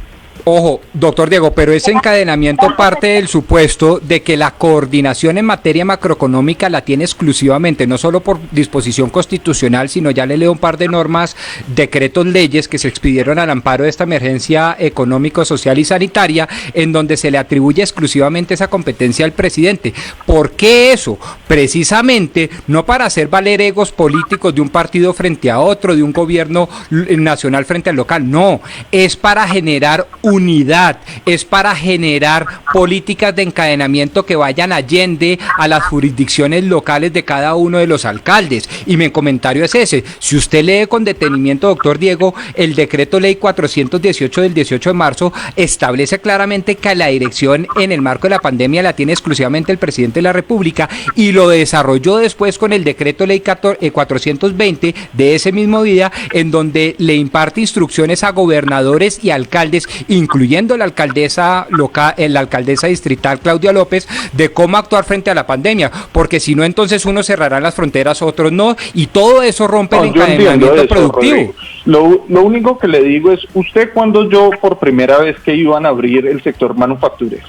Ojo, doctor Diego, pero ese encadenamiento parte del supuesto de que la coordinación en materia macroeconómica la tiene exclusivamente, no solo por disposición constitucional, sino ya le leo un par de normas, decretos, leyes que se expidieron al amparo de esta emergencia económico, social y sanitaria, en donde se le atribuye exclusivamente esa competencia al presidente. ¿Por qué eso? Precisamente no para hacer valer egos políticos de un partido frente a otro, de un gobierno nacional frente al local, no, es para generar unidad, es para generar políticas de encadenamiento que vayan allende a las jurisdicciones locales de cada uno de los alcaldes. Y mi comentario es ese: si usted lee con detenimiento, doctor Diego, el decreto ley 418 del 18 de marzo establece claramente que la dirección en el marco de la pandemia la tiene exclusivamente el presidente de la República, y lo desarrolló después con el decreto ley 420 de ese mismo día, en donde le imparte instrucciones a gobernadores y alcaldes, incluyendo la alcaldesa local, la alcaldesa distrital Claudia López, de cómo actuar frente a la pandemia, porque si no, entonces unos cerrarán las fronteras, otros no, y todo eso rompe el encadenamiento productivo. Lo único que le digo es, ¿usted cuándo oyó por primera vez que iban a abrir el sector manufacturero?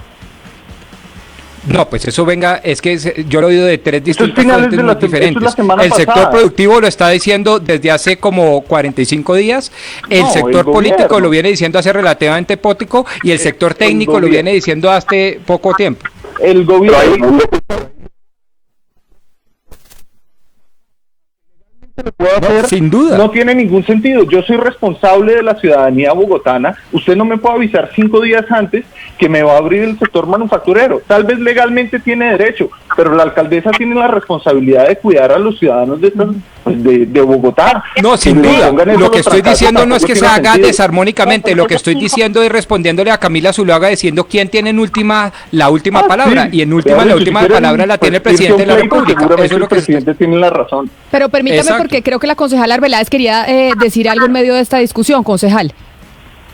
No, pues eso es que yo lo he oído de tres distintas fuentes muy diferentes. El sector productivo lo está diciendo desde hace como 45 días, el sector político lo viene diciendo hace relativamente poco, y el sector técnico lo viene diciendo hace poco tiempo. El gobierno sin duda. No tiene ningún sentido. Yo soy responsable de la ciudadanía bogotana. Usted no me puede avisar 5 días antes que me va a abrir el sector manufacturero. Tal vez legalmente tiene derecho, pero la alcaldesa tiene la responsabilidad de cuidar a los ciudadanos de Bogotá. No, sin duda. Lo que estoy diciendo no es que se haga desarmónicamente. Lo que estoy diciendo es respondiéndole a Camila Zuluaga, diciendo quién tiene la última palabra. Y en última, la última palabra la tiene el presidente de la República. Eso es lo que el presidente tiene la razón. Pero permítame, porque creo que la concejal Arbeláez quería decir algo en medio de esta discusión, concejal.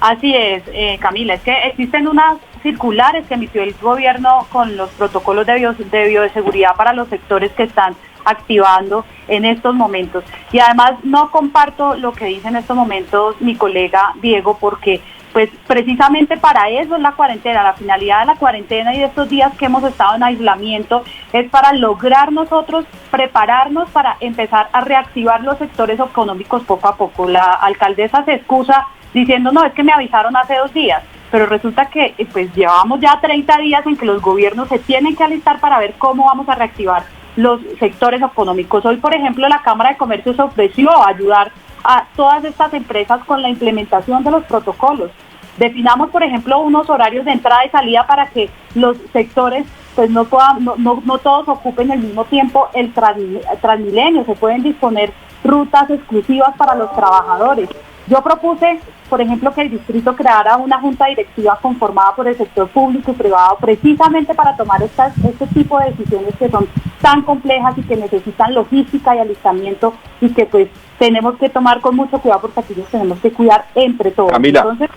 Así es, Camila, es que existen unas circulares que emitió el gobierno con los protocolos de bioseguridad para los sectores que están activando en estos momentos. Y además no comparto lo que dice en estos momentos mi colega Diego, porque pues precisamente para eso es la cuarentena. La finalidad de la cuarentena y de estos días que hemos estado en aislamiento es para lograr nosotros prepararnos para empezar a reactivar los sectores económicos poco a poco. La alcaldesa se excusa diciendo, no, es que me avisaron hace 2 días, pero resulta que pues llevamos ya 30 días en que los gobiernos se tienen que alistar para ver cómo vamos a reactivar los sectores económicos. Hoy, por ejemplo, la Cámara de Comercio se ofreció a ayudar a todas estas empresas con la implementación de los protocolos. Definamos, por ejemplo, unos horarios de entrada y salida para que los sectores pues no todos ocupen al mismo tiempo el Transmilenio. Se pueden disponer rutas exclusivas para los trabajadores. Yo propuse, por ejemplo, que el distrito creara una junta directiva conformada por el sector público y privado precisamente para tomar este tipo de decisiones que son tan complejas y que necesitan logística y alistamiento y que pues tenemos que tomar con mucho cuidado porque aquí nos tenemos que cuidar entre todos. Camila, entonces,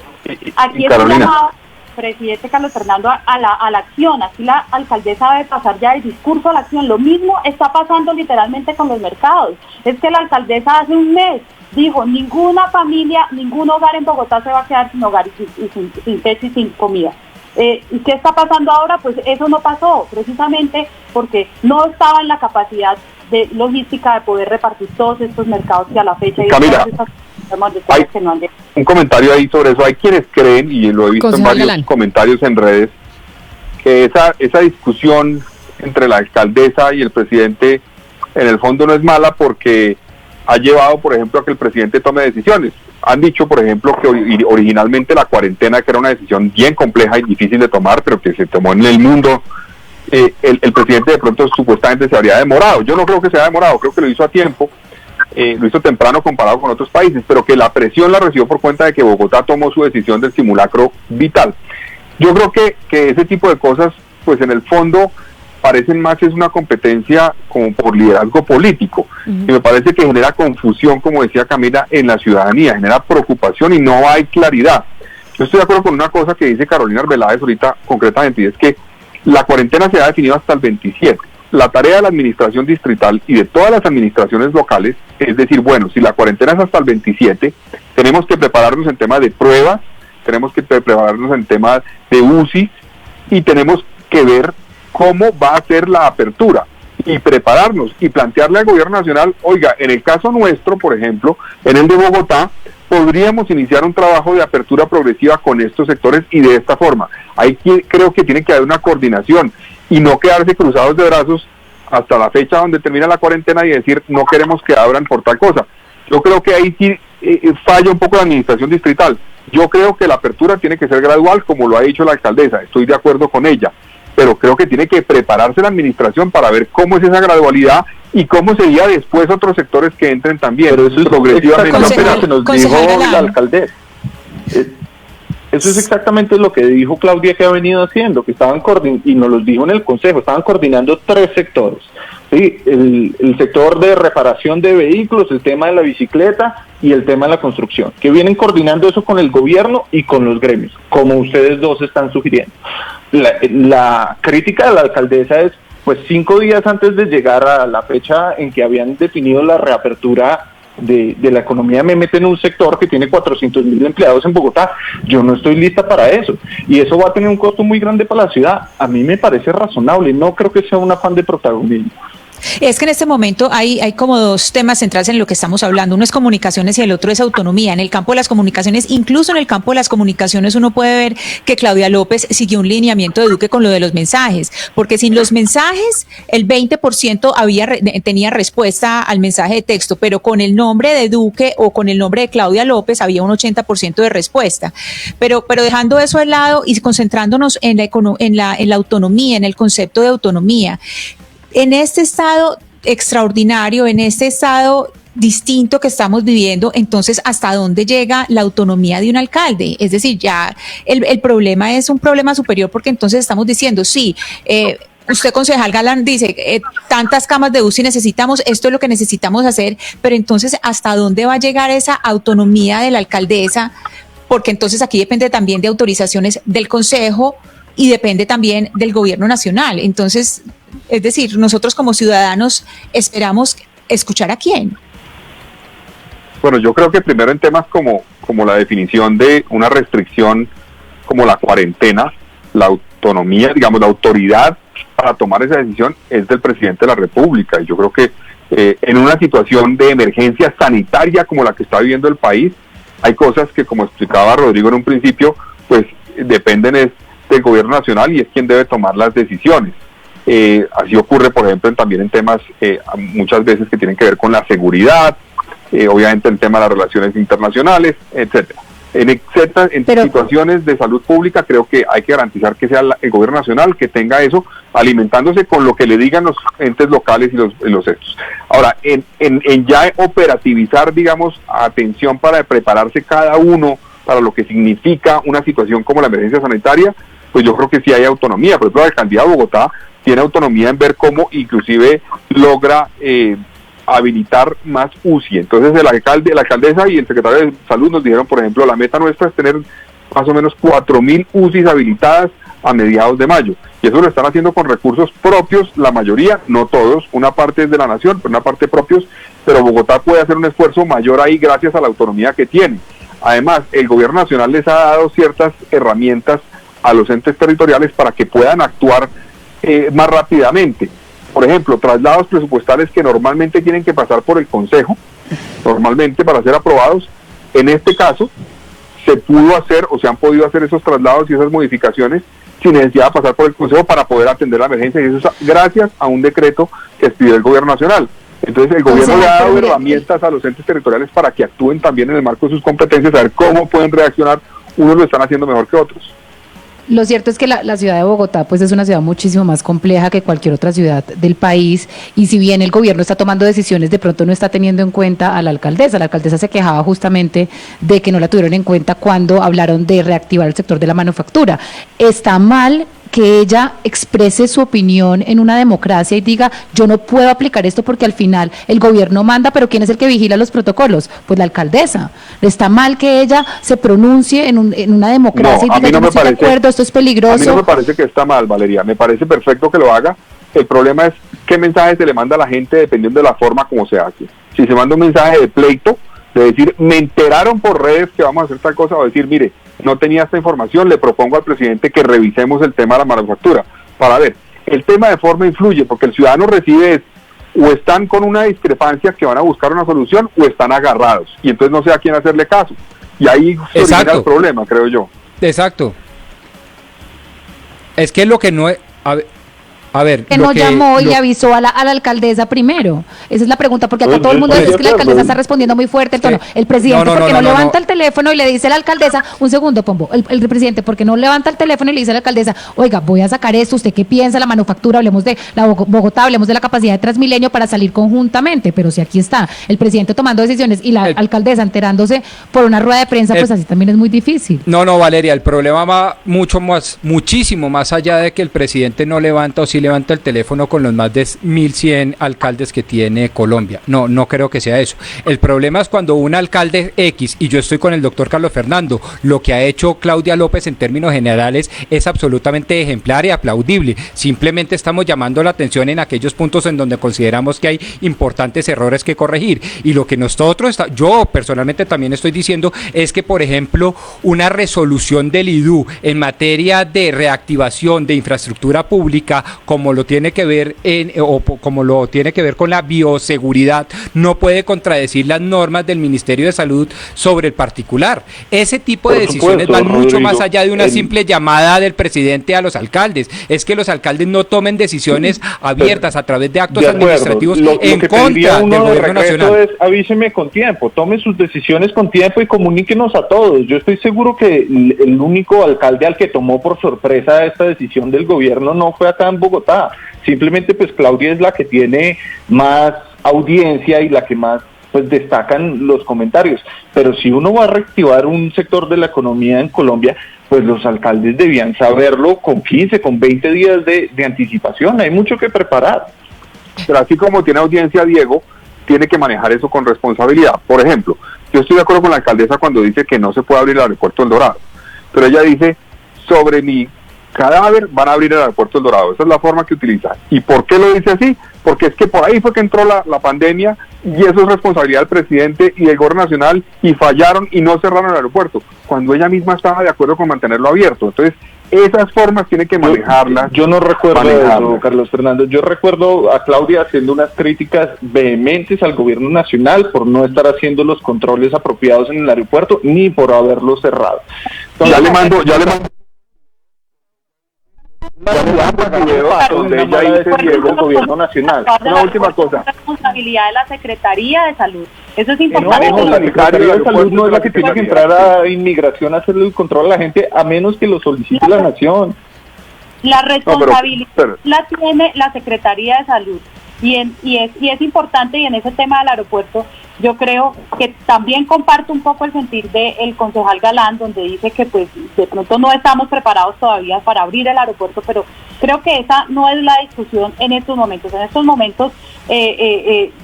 aquí es un llamado, presidente Carlos Fernando, a la acción. Aquí la alcaldesa debe pasar ya del discurso a la acción. Lo mismo está pasando literalmente con los mercados. Es que la alcaldesa hace un mes dijo, ninguna familia, ningún hogar en Bogotá se va a quedar sin hogar y sin techo y sin comida. ¿Y qué está pasando ahora? Pues eso no pasó, precisamente porque no estaba en la capacidad de logística de poder repartir todos estos mercados que a la fecha... Camila, hay un comentario ahí sobre eso. Hay quienes creen, y lo he visto en varios comentarios en redes, que esa discusión entre la alcaldesa y el presidente en el fondo no es mala porque ha llevado, por ejemplo, a que el presidente tome decisiones. Han dicho, por ejemplo, que originalmente la cuarentena, que era una decisión bien compleja y difícil de tomar, pero que se tomó en el mundo, el presidente de pronto supuestamente se habría demorado. Yo no creo que se haya demorado, creo que lo hizo a tiempo, lo hizo temprano comparado con otros países, pero que la presión la recibió por cuenta de que Bogotá tomó su decisión del simulacro vital. Yo creo que ese tipo de cosas, pues en el fondo, parecen más es una competencia como por liderazgo político, y me parece que genera confusión, como decía Camila, en la ciudadanía, genera preocupación y no hay claridad. Yo estoy de acuerdo con una cosa que dice Carolina Arbeláez ahorita concretamente, y es que la cuarentena se ha definido hasta el 27. La tarea de la administración distrital y de todas las administraciones locales es decir, bueno, si la cuarentena es hasta el 27, tenemos que prepararnos en temas de pruebas, tenemos que prepararnos en temas de UCI y tenemos que ver cómo va a ser la apertura y prepararnos y plantearle al gobierno nacional, oiga, en el caso nuestro, por ejemplo, en el de Bogotá, podríamos iniciar un trabajo de apertura progresiva con estos sectores y de esta forma. Ahí creo que tiene que haber una coordinación y no quedarse cruzados de brazos hasta la fecha donde termina la cuarentena y decir no queremos que abran por tal cosa. Yo creo que ahí sí falla un poco la administración distrital. Yo creo que la apertura tiene que ser gradual, como lo ha dicho la alcaldesa, estoy de acuerdo con ella, pero creo que tiene que prepararse la administración para ver cómo es esa gradualidad y cómo sería después otros sectores que entren también. Pero eso es progresivamente lo que nos dijo la alcaldesa. Eso es exactamente lo que dijo Claudia que ha venido haciendo, que estaban y nos lo dijo en el consejo, estaban coordinando 3 sectores. ¿Sí? El sector de reparación de vehículos, el tema de la bicicleta y el tema de la construcción, que vienen coordinando eso con el gobierno y con los gremios, como ustedes dos están sugiriendo. La crítica de la alcaldesa es, pues 5 días antes de llegar a la fecha en que habían definido la reapertura de la economía, me meten en un sector que tiene 400.000 empleados en Bogotá. Yo no estoy lista para eso, y eso va a tener un costo muy grande para la ciudad. A mí me parece razonable, no creo que sea un afán de protagonismo. Es que en este momento hay como 2 temas centrales en lo que estamos hablando. Uno es comunicaciones y el otro es autonomía. En el campo de las comunicaciones, incluso en el campo de las comunicaciones, uno puede ver que Claudia López siguió un lineamiento de Duque con lo de los mensajes, porque sin los mensajes el 20% tenía respuesta al mensaje de texto, pero con el nombre de Duque o con el nombre de Claudia López había un 80% de respuesta. Pero dejando eso de lado y concentrándonos en la autonomía, en el concepto de autonomía. En este estado extraordinario, en este estado distinto que estamos viviendo, entonces, ¿hasta dónde llega la autonomía de un alcalde? Es decir, ya el problema es un problema superior, porque entonces estamos diciendo, sí, usted, concejal Galán, dice, tantas camas de UCI necesitamos, esto es lo que necesitamos hacer, pero entonces, ¿hasta dónde va a llegar esa autonomía de la alcaldesa? Porque entonces aquí depende también de autorizaciones del consejo y depende también del gobierno nacional. Entonces, es decir, nosotros como ciudadanos esperamos escuchar a quién. Bueno, yo creo que primero en temas como la definición de una restricción como la cuarentena, la autonomía, digamos, la autoridad para tomar esa decisión es del presidente de la República. Y yo creo que en una situación de emergencia sanitaria como la que está viviendo el país, hay cosas que, como explicaba Rodrigo en un principio, pues dependen del gobierno nacional y es quien debe tomar las decisiones. Así ocurre, por ejemplo, también en temas muchas veces que tienen que ver con la seguridad, obviamente el tema de las relaciones internacionales, etcétera. En situaciones de salud pública creo que hay que garantizar que sea el gobierno nacional que tenga eso, alimentándose con lo que le digan los entes locales y los estos. Ahora, en ya operativizar, digamos, atención para prepararse cada uno para lo que significa una situación como la emergencia sanitaria, pues yo creo que sí hay autonomía. Por ejemplo, la alcaldía de Bogotá tiene autonomía en ver cómo inclusive logra habilitar más UCI. Entonces la alcaldesa y el secretario de Salud nos dijeron, por ejemplo, la meta nuestra es tener más o menos 4.000 UCIs habilitadas a mediados de mayo. Y eso lo están haciendo con recursos propios, la mayoría, no todos, una parte es de la nación, pero una parte propios, pero Bogotá puede hacer un esfuerzo mayor ahí gracias a la autonomía que tiene. Además, el gobierno nacional les ha dado ciertas herramientas a los entes territoriales para que puedan actuar más rápidamente. Por ejemplo, traslados presupuestales que normalmente tienen que pasar por el Consejo, normalmente para ser aprobados. En este caso, se pudo hacer o se han podido hacer esos traslados y esas modificaciones sin necesidad de pasar por el Consejo para poder atender la emergencia, y eso es gracias a un decreto que expidió el gobierno nacional. Entonces el gobierno le ha dado herramientas a los entes territoriales para que actúen también en el marco de sus competencias, a ver cómo pueden reaccionar. Unos lo están haciendo mejor que otros. Lo cierto es que la ciudad de Bogotá pues es una ciudad muchísimo más compleja que cualquier otra ciudad del país, y si bien el gobierno está tomando decisiones, de pronto no está teniendo en cuenta a la alcaldesa. La alcaldesa se quejaba justamente de que no la tuvieron en cuenta cuando hablaron de reactivar el sector de la manufactura. ¿Está mal que ella exprese su opinión en una democracia y diga, yo no puedo aplicar esto porque al final el gobierno manda, pero ¿quién es el que vigila los protocolos? Pues la alcaldesa. ¿Está mal que ella se pronuncie en una democracia y diga, yo no estoy de acuerdo, esto es peligroso? A mí no me parece que está mal, Valeria, me parece perfecto que lo haga. El problema es qué mensaje se le manda a la gente dependiendo de la forma como se hace. Si se manda un mensaje de pleito, de decir, me enteraron por redes que vamos a hacer tal cosa, o decir, mire, no tenía esta información, le propongo al presidente que revisemos el tema de la manufactura, para ver, el tema de forma influye, porque el ciudadano recibe o están con una discrepancia que van a buscar una solución, o están agarrados, y entonces no sé a quién hacerle caso, y ahí se origina el problema, creo yo. Exacto. Es que lo que no es... A ver, que no llamó y le avisó a la alcaldesa primero. Esa es la pregunta, porque acá todo el mundo dice que la alcaldesa está respondiendo muy fuerte el tono. El presidente, porque no levanta el teléfono y le dice a la alcaldesa, un segundo, Pombo, el presidente, porque no levanta el teléfono y le dice a la alcaldesa, oiga, voy a sacar esto, ¿usted qué piensa? La manufactura, hablemos de la Bogotá, hablemos de la capacidad de Transmilenio para salir conjuntamente, pero si aquí está el presidente tomando decisiones y la alcaldesa enterándose por una rueda de prensa, pues así también es muy difícil. No, Valeria, el problema va muchísimo más allá de que el presidente no levanta o sí levanta el teléfono con los más de 1.100 alcaldes que tiene Colombia. No creo que sea eso. El problema es cuando un alcalde X, y yo estoy con el doctor Carlos Fernando, lo que ha hecho Claudia López en términos generales es absolutamente ejemplar y aplaudible. Simplemente estamos llamando la atención en aquellos puntos en donde consideramos que hay importantes errores que corregir. Y lo que yo personalmente también estoy diciendo es que, por ejemplo, una resolución del IDU en materia de reactivación de infraestructura pública, como lo tiene que ver como lo tiene que ver con la bioseguridad, no puede contradecir las normas del Ministerio de Salud sobre el particular. Ese tipo de decisiones van mucho más allá de una simple llamada del presidente a los alcaldes. Es que los alcaldes no tomen decisiones abiertas a través de actos administrativos en contra del gobierno nacional. Avíseme con tiempo, tome sus decisiones con tiempo y comuníquenos a todos. Yo estoy seguro que el único alcalde al que tomó por sorpresa esta decisión del gobierno no fue acá en Bogotá. Simplemente pues Claudia es la que tiene más audiencia y la que más pues destacan los comentarios, pero si uno va a reactivar un sector de la economía en Colombia, pues los alcaldes debían saberlo con 15, con 20 días de anticipación. Hay mucho que preparar. Pero así como tiene audiencia Diego, tiene que manejar eso con responsabilidad. Por ejemplo, yo estoy de acuerdo con la alcaldesa cuando dice que no se puede abrir el aeropuerto El Dorado, pero ella dice, sobre mi cadáver van a abrir el aeropuerto El Dorado. Esa es la forma que utiliza. ¿Y por qué lo dice así? Porque es que por ahí fue que entró la pandemia, y eso es responsabilidad del presidente y del gobierno nacional, y fallaron y no cerraron el aeropuerto, cuando ella misma estaba de acuerdo con mantenerlo abierto. Entonces, esas formas tiene que manejarlas. Yo no recuerdo eso, Carlos Fernando. Yo recuerdo a Claudia haciendo unas críticas vehementes al gobierno nacional por no estar haciendo los controles apropiados en el aeropuerto, ni por haberlo cerrado. Entonces, ya le mando donde ella dice Diego, el gobierno nacional. Una última cosa. La responsabilidad de la Secretaría de Salud. Eso es importante. La Secretaría de Salud no es la que tiene que entrar a inmigración a hacerle el control a la gente, a menos que lo solicite la nación. La responsabilidad la tiene la Secretaría de Salud. Y es importante, y en ese tema del aeropuerto, yo creo que también comparto un poco el sentir del concejal Galán, donde dice que pues de pronto no estamos preparados todavía para abrir el aeropuerto, pero creo que esa no es la discusión en estos momentos. En estos momentos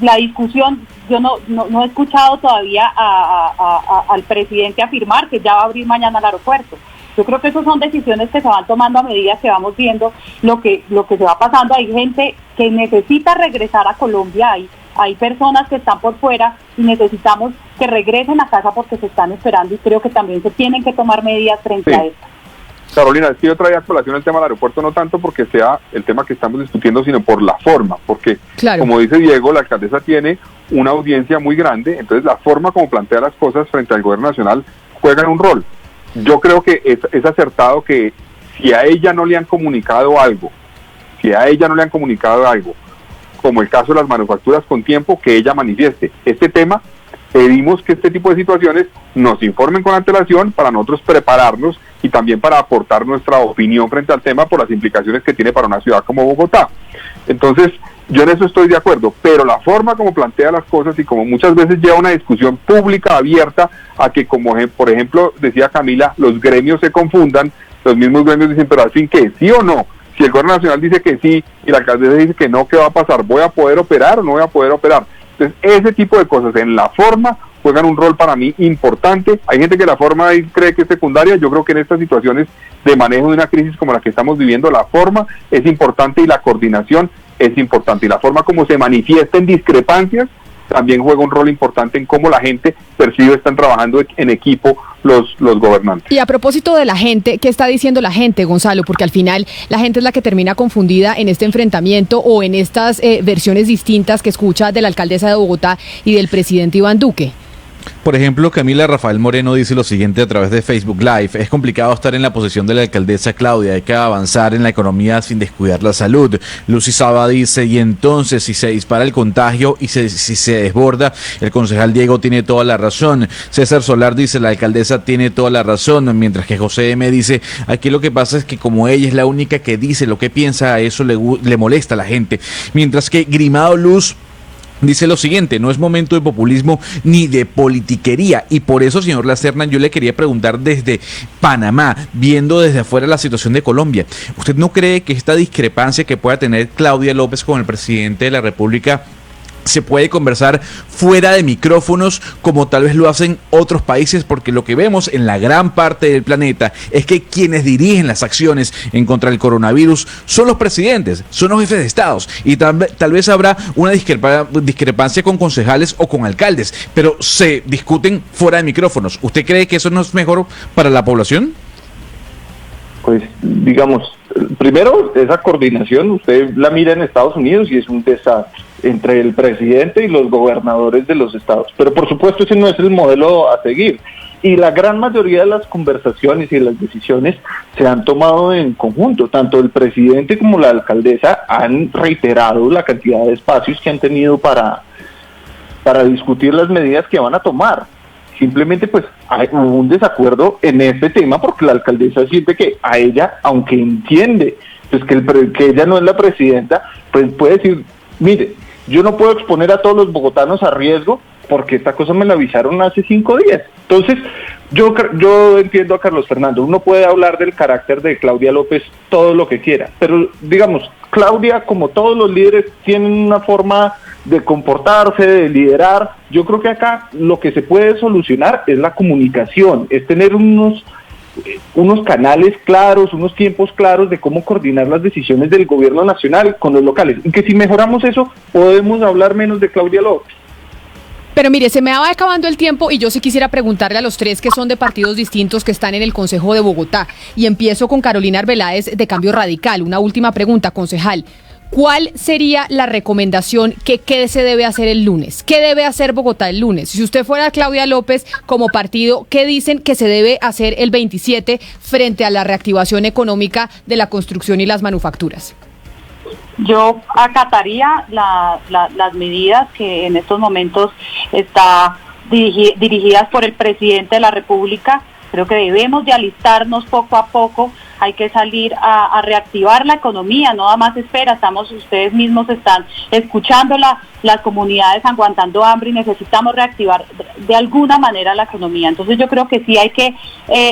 la discusión, yo no he escuchado todavía al presidente afirmar que ya va a abrir mañana el aeropuerto. Yo creo que esas son decisiones que se van tomando a medida que vamos viendo lo que se va pasando. Hay gente que necesita regresar a Colombia, hay personas que están por fuera y necesitamos que regresen a casa porque se están esperando, y creo que también se tienen que tomar medidas frente a esto. Carolina, es que yo traía a colación el tema del aeropuerto no tanto porque sea el tema que estamos discutiendo, sino por la forma, porque como dice Diego, la alcaldesa tiene una audiencia muy grande, entonces la forma como plantea las cosas frente al gobierno nacional juega un rol. Yo creo que es acertado que si a ella no le han comunicado algo, como el caso de las manufacturas con tiempo, que ella manifieste este tema. Pedimos que este tipo de situaciones nos informen con antelación para nosotros prepararnos y también para aportar nuestra opinión frente al tema por las implicaciones que tiene para una ciudad como Bogotá. Entonces, yo en eso estoy de acuerdo, pero la forma como plantea las cosas y como muchas veces lleva una discusión pública abierta a que, como por ejemplo decía Camila, los gremios se confundan, los mismos gremios dicen, pero al fin, ¿qué? ¿Sí o no? Si el gobierno nacional dice que sí y la alcaldesa dice que no, ¿qué va a pasar? ¿Voy a poder operar o no voy a poder operar? Entonces, ese tipo de cosas en la forma juegan un rol para mí importante. Hay gente que la forma cree que es secundaria. Yo creo que en estas situaciones de manejo de una crisis como la que estamos viviendo, la forma es importante y la coordinación es importante. Y la forma como se manifiesta en discrepancias también juega un rol importante en cómo la gente percibe están trabajando en equipo los gobernantes. Y a propósito de la gente, ¿qué está diciendo la gente, Gonzalo? Porque al final la gente es la que termina confundida en este enfrentamiento o en estas versiones distintas que escucha de la alcaldesa de Bogotá y del presidente Iván Duque. Por ejemplo, Camila Rafael Moreno dice lo siguiente a través de Facebook Live: es complicado estar en la posición de la alcaldesa Claudia, hay que avanzar en la economía sin descuidar la salud. Lucy Saba dice: y entonces si se dispara el contagio y si se desborda, el concejal Diego tiene toda la razón. César Solar dice: la alcaldesa tiene toda la razón, mientras que José M dice: aquí lo que pasa es que como ella es la única que dice lo que piensa, a eso le molesta a la gente. Mientras que Grimado Luz dice lo siguiente: no es momento de populismo ni de politiquería. Y por eso, señor Lacerna, yo le quería preguntar desde Panamá, viendo desde afuera la situación de Colombia, ¿usted no cree que esta discrepancia que pueda tener Claudia López con el presidente de la República se puede conversar fuera de micrófonos como tal vez lo hacen otros países? Porque lo que vemos en la gran parte del planeta es que quienes dirigen las acciones en contra del coronavirus son los presidentes, son los jefes de estados, y tal vez habrá una discrepancia con concejales o con alcaldes, pero se discuten fuera de micrófonos. ¿Usted cree que eso no es mejor para la población? Pues digamos, primero esa coordinación usted la mira en Estados Unidos y es un desastre entre el presidente y los gobernadores de los estados, pero por supuesto ese no es el modelo a seguir, y la gran mayoría de las conversaciones y de las decisiones se han tomado en conjunto. Tanto el presidente como la alcaldesa han reiterado la cantidad de espacios que han tenido para discutir las medidas que van a tomar. Simplemente pues hay un desacuerdo en este tema porque la alcaldesa siente que a ella, aunque entiende pues que ella no es la presidenta, pues puede decir: mire, yo no puedo exponer a todos los bogotanos a riesgo porque esta cosa me la avisaron hace 5 días. Entonces, yo entiendo a Carlos Fernando, uno puede hablar del carácter de Claudia López todo lo que quiera, pero digamos, Claudia, como todos los líderes, tienen una forma de comportarse, de liderar. Yo creo que acá lo que se puede solucionar es la comunicación, es tener unos canales claros, unos tiempos claros de cómo coordinar las decisiones del gobierno nacional con los locales, y que si mejoramos eso, podemos hablar menos de Claudia López. Pero mire, se me va acabando el tiempo y yo sí quisiera preguntarle a los tres que son de partidos distintos que están en el Consejo de Bogotá. Y empiezo con Carolina Arbeláez de Cambio Radical. Una última pregunta, concejal. ¿Cuál sería la recomendación que se debe hacer el lunes? ¿Qué debe hacer Bogotá el lunes? Si usted fuera Claudia López como partido, ¿qué dicen que se debe hacer el 27 frente a la reactivación económica de la construcción y las manufacturas? Yo acataría las medidas que en estos momentos está dirigidas por el presidente de la República. Creo que debemos de alistarnos poco a poco, hay que salir a reactivar la economía, no nada más espera, ustedes mismos están escuchando las comunidades aguantando hambre y necesitamos reactivar de alguna manera la economía. Entonces yo creo que sí hay que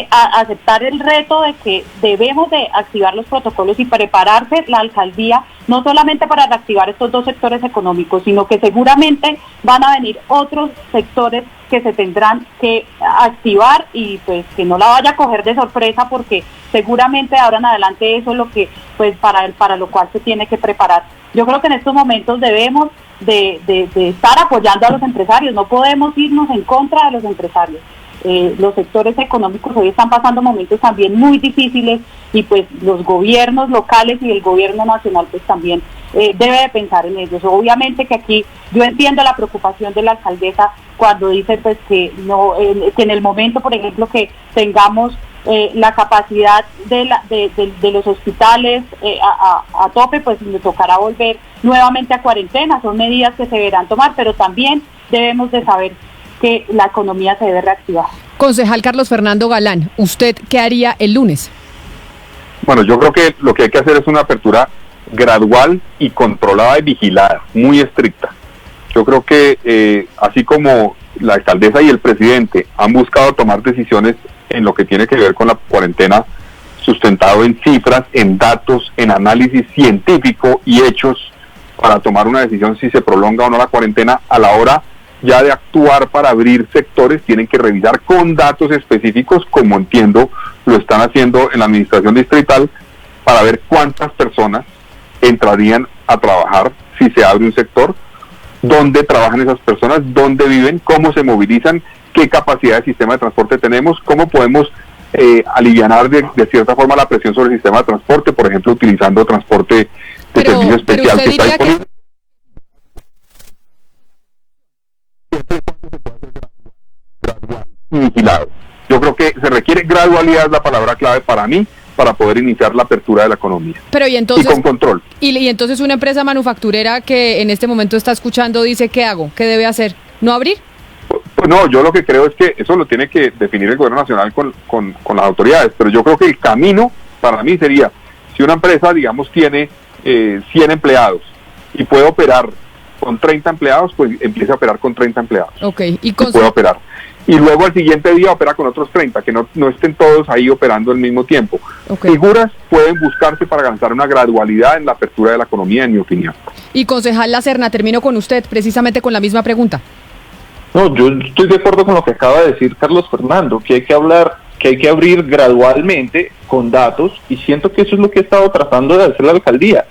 aceptar el reto de que debemos de activar los protocolos y prepararse la alcaldía, no solamente para reactivar estos dos sectores económicos, sino que seguramente van a venir otros sectores que se tendrán que activar y pues que no la vaya a coger de sorpresa, porque seguramente ahora en adelante eso es lo que pues para lo cual se tiene que preparar. Yo creo que en estos momentos debemos de estar apoyando a los empresarios, no podemos irnos en contra de los empresarios. Los sectores económicos hoy están pasando momentos también muy difíciles y pues los gobiernos locales y el gobierno nacional pues también debe de pensar en ellos. Obviamente que aquí yo entiendo la preocupación de la alcaldesa cuando dice pues que no que en el momento, por ejemplo, que tengamos la capacidad de los hospitales a tope, pues le tocará volver nuevamente a cuarentena. Son medidas que se deberán tomar, pero también debemos de saber que la economía se debe reactivar. Concejal Carlos Fernando Galán, ¿usted qué haría el lunes? Bueno, yo creo que lo que hay que hacer es una apertura gradual y controlada y vigilada, muy estricta. Yo creo que así como la alcaldesa y el presidente han buscado tomar decisiones en lo que tiene que ver con la cuarentena, sustentado en cifras, en datos, en análisis científico y hechos para tomar una decisión si se prolonga o no la cuarentena, a la hora ya de actuar para abrir sectores, tienen que revisar con datos específicos, como entiendo lo están haciendo en la administración distrital, para ver cuántas personas entrarían a trabajar si se abre un sector, dónde trabajan esas personas, dónde viven, cómo se movilizan, qué capacidad de sistema de transporte tenemos, cómo podemos alivianar de cierta forma la presión sobre el sistema de transporte, por ejemplo, utilizando transporte de servicio especial que está disponible. Vigilado. Yo creo que se requiere gradualidad, es la palabra clave para mí, para poder iniciar la apertura de la economía. Pero y entonces, con control. Y entonces una empresa manufacturera que en este momento está escuchando dice, ¿qué hago? ¿Qué debe hacer? ¿No abrir? Pues no, yo lo que creo es que eso lo tiene que definir el gobierno nacional con las autoridades, pero yo creo que el camino para mí sería, si una empresa, digamos, tiene 100 empleados y puede operar con 30 empleados, pues empiece a operar con 30 empleados. Ok, y puede operar. Y luego al siguiente día opera con otros 30, que no estén todos ahí operando al mismo tiempo. Okay. Figuras pueden buscarse para alcanzar una gradualidad en la apertura de la economía, en mi opinión. Y concejal La Serna, termino con usted, precisamente con la misma pregunta. No, yo estoy de acuerdo con lo que acaba de decir Carlos Fernando, que hay que abrir gradualmente con datos, y siento que eso es lo que ha estado tratando de hacer la alcaldía,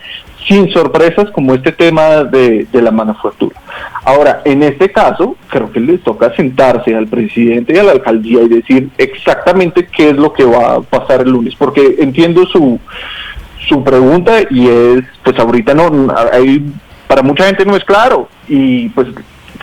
sin sorpresas como este tema de la manufactura. Ahora, en este caso, creo que les toca sentarse al presidente y a la alcaldía y decir exactamente qué es lo que va a pasar el lunes, porque entiendo su pregunta y es, pues ahorita para mucha gente no es claro, y pues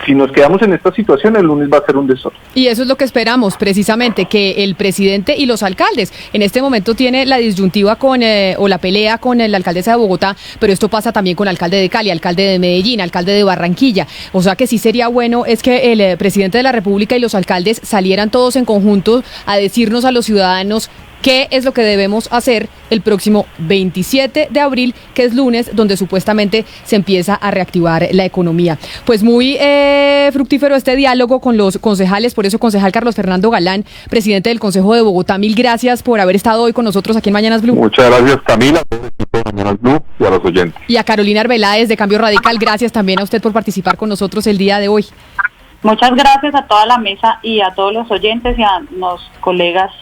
si nos quedamos en esta situación, el lunes va a ser un desorden. Y eso es lo que esperamos, precisamente, que el presidente y los alcaldes, en este momento tiene la disyuntiva o la pelea con la alcaldesa de Bogotá, pero esto pasa también con el alcalde de Cali, alcalde de Medellín, alcalde de Barranquilla. O sea que sí sería bueno es que el presidente de la República y los alcaldes salieran todos en conjunto a decirnos a los ciudadanos qué es lo que debemos hacer el próximo 27 de abril, que es lunes, donde supuestamente se empieza a reactivar la economía. Pues muy fructífero este diálogo con los concejales, por eso concejal Carlos Fernando Galán, presidente del Consejo de Bogotá, mil gracias por haber estado hoy con nosotros aquí en Mañanas Blue. Muchas gracias, Camila, a todo el equipo de Mañanas Blue y a los oyentes. Y a Carolina Arbeláez de Cambio Radical, gracias también a usted por participar con nosotros el día de hoy. Muchas gracias a toda la mesa y a todos los oyentes y a los colegas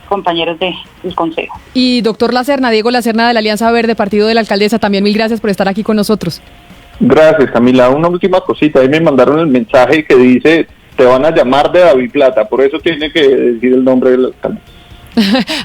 compañeros del Consejo. Y doctor La Serna, Diego La Serna de la Alianza Verde, partido de la alcaldesa, también mil gracias por estar aquí con nosotros. Gracias, Camila. Una última cosita, ahí me mandaron el mensaje que dice, te van a llamar de David Plata, por eso tiene que decir el nombre del alcalde.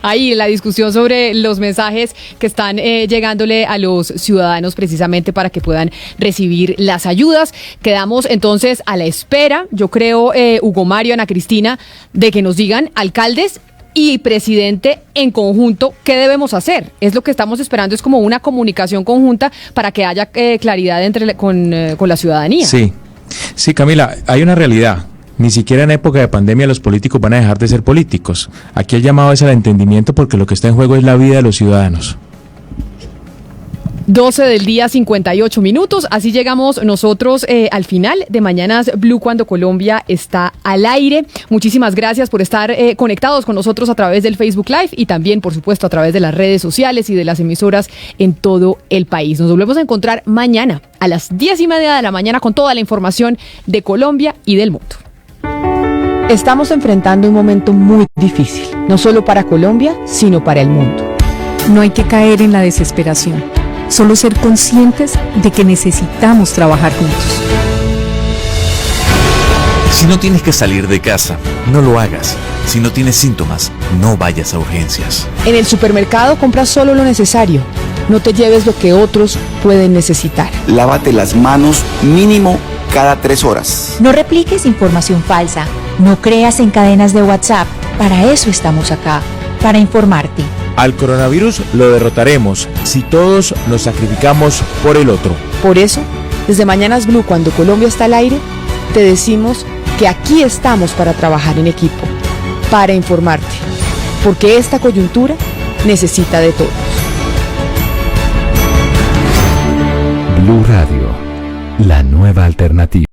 Ahí la discusión sobre los mensajes que están llegándole a los ciudadanos precisamente para que puedan recibir las ayudas. Quedamos entonces a la espera, yo creo, Hugo Mario, Ana Cristina, de que nos digan, alcaldes, y presidente en conjunto, ¿qué debemos hacer? Es lo que estamos esperando, es como una comunicación conjunta para que haya claridad con la ciudadanía. Sí, Camila, hay una realidad. Ni siquiera en época de pandemia los políticos van a dejar de ser políticos. Aquí el llamado es al entendimiento porque lo que está en juego es la vida de los ciudadanos. 12 del día, 58 minutos. Así llegamos nosotros al final de Mañanas Blue cuando Colombia está al aire. Muchísimas gracias por estar conectados con nosotros a través del Facebook Live y también, por supuesto, a través de las redes sociales y de las emisoras en todo el país. Nos volvemos a encontrar mañana a las 10:30 de la mañana con toda la información de Colombia y del mundo. Estamos enfrentando un momento muy difícil, no solo para Colombia, sino para el mundo. No hay que caer en la desesperación, solo ser conscientes de que necesitamos trabajar juntos. Si no tienes que salir de casa, no lo hagas. Si no tienes síntomas, no vayas a urgencias. En el supermercado compra solo lo necesario. No te lleves lo que otros pueden necesitar. Lávate las manos mínimo cada 3 horas. No repliques información falsa. No creas en cadenas de WhatsApp. Para eso estamos acá, para informarte. Al coronavirus lo derrotaremos si todos nos sacrificamos por el otro. Por eso, desde Mañanas Blue, cuando Colombia está al aire, te decimos que aquí estamos para trabajar en equipo, para informarte, porque esta coyuntura necesita de todos. Blue Radio, la nueva alternativa.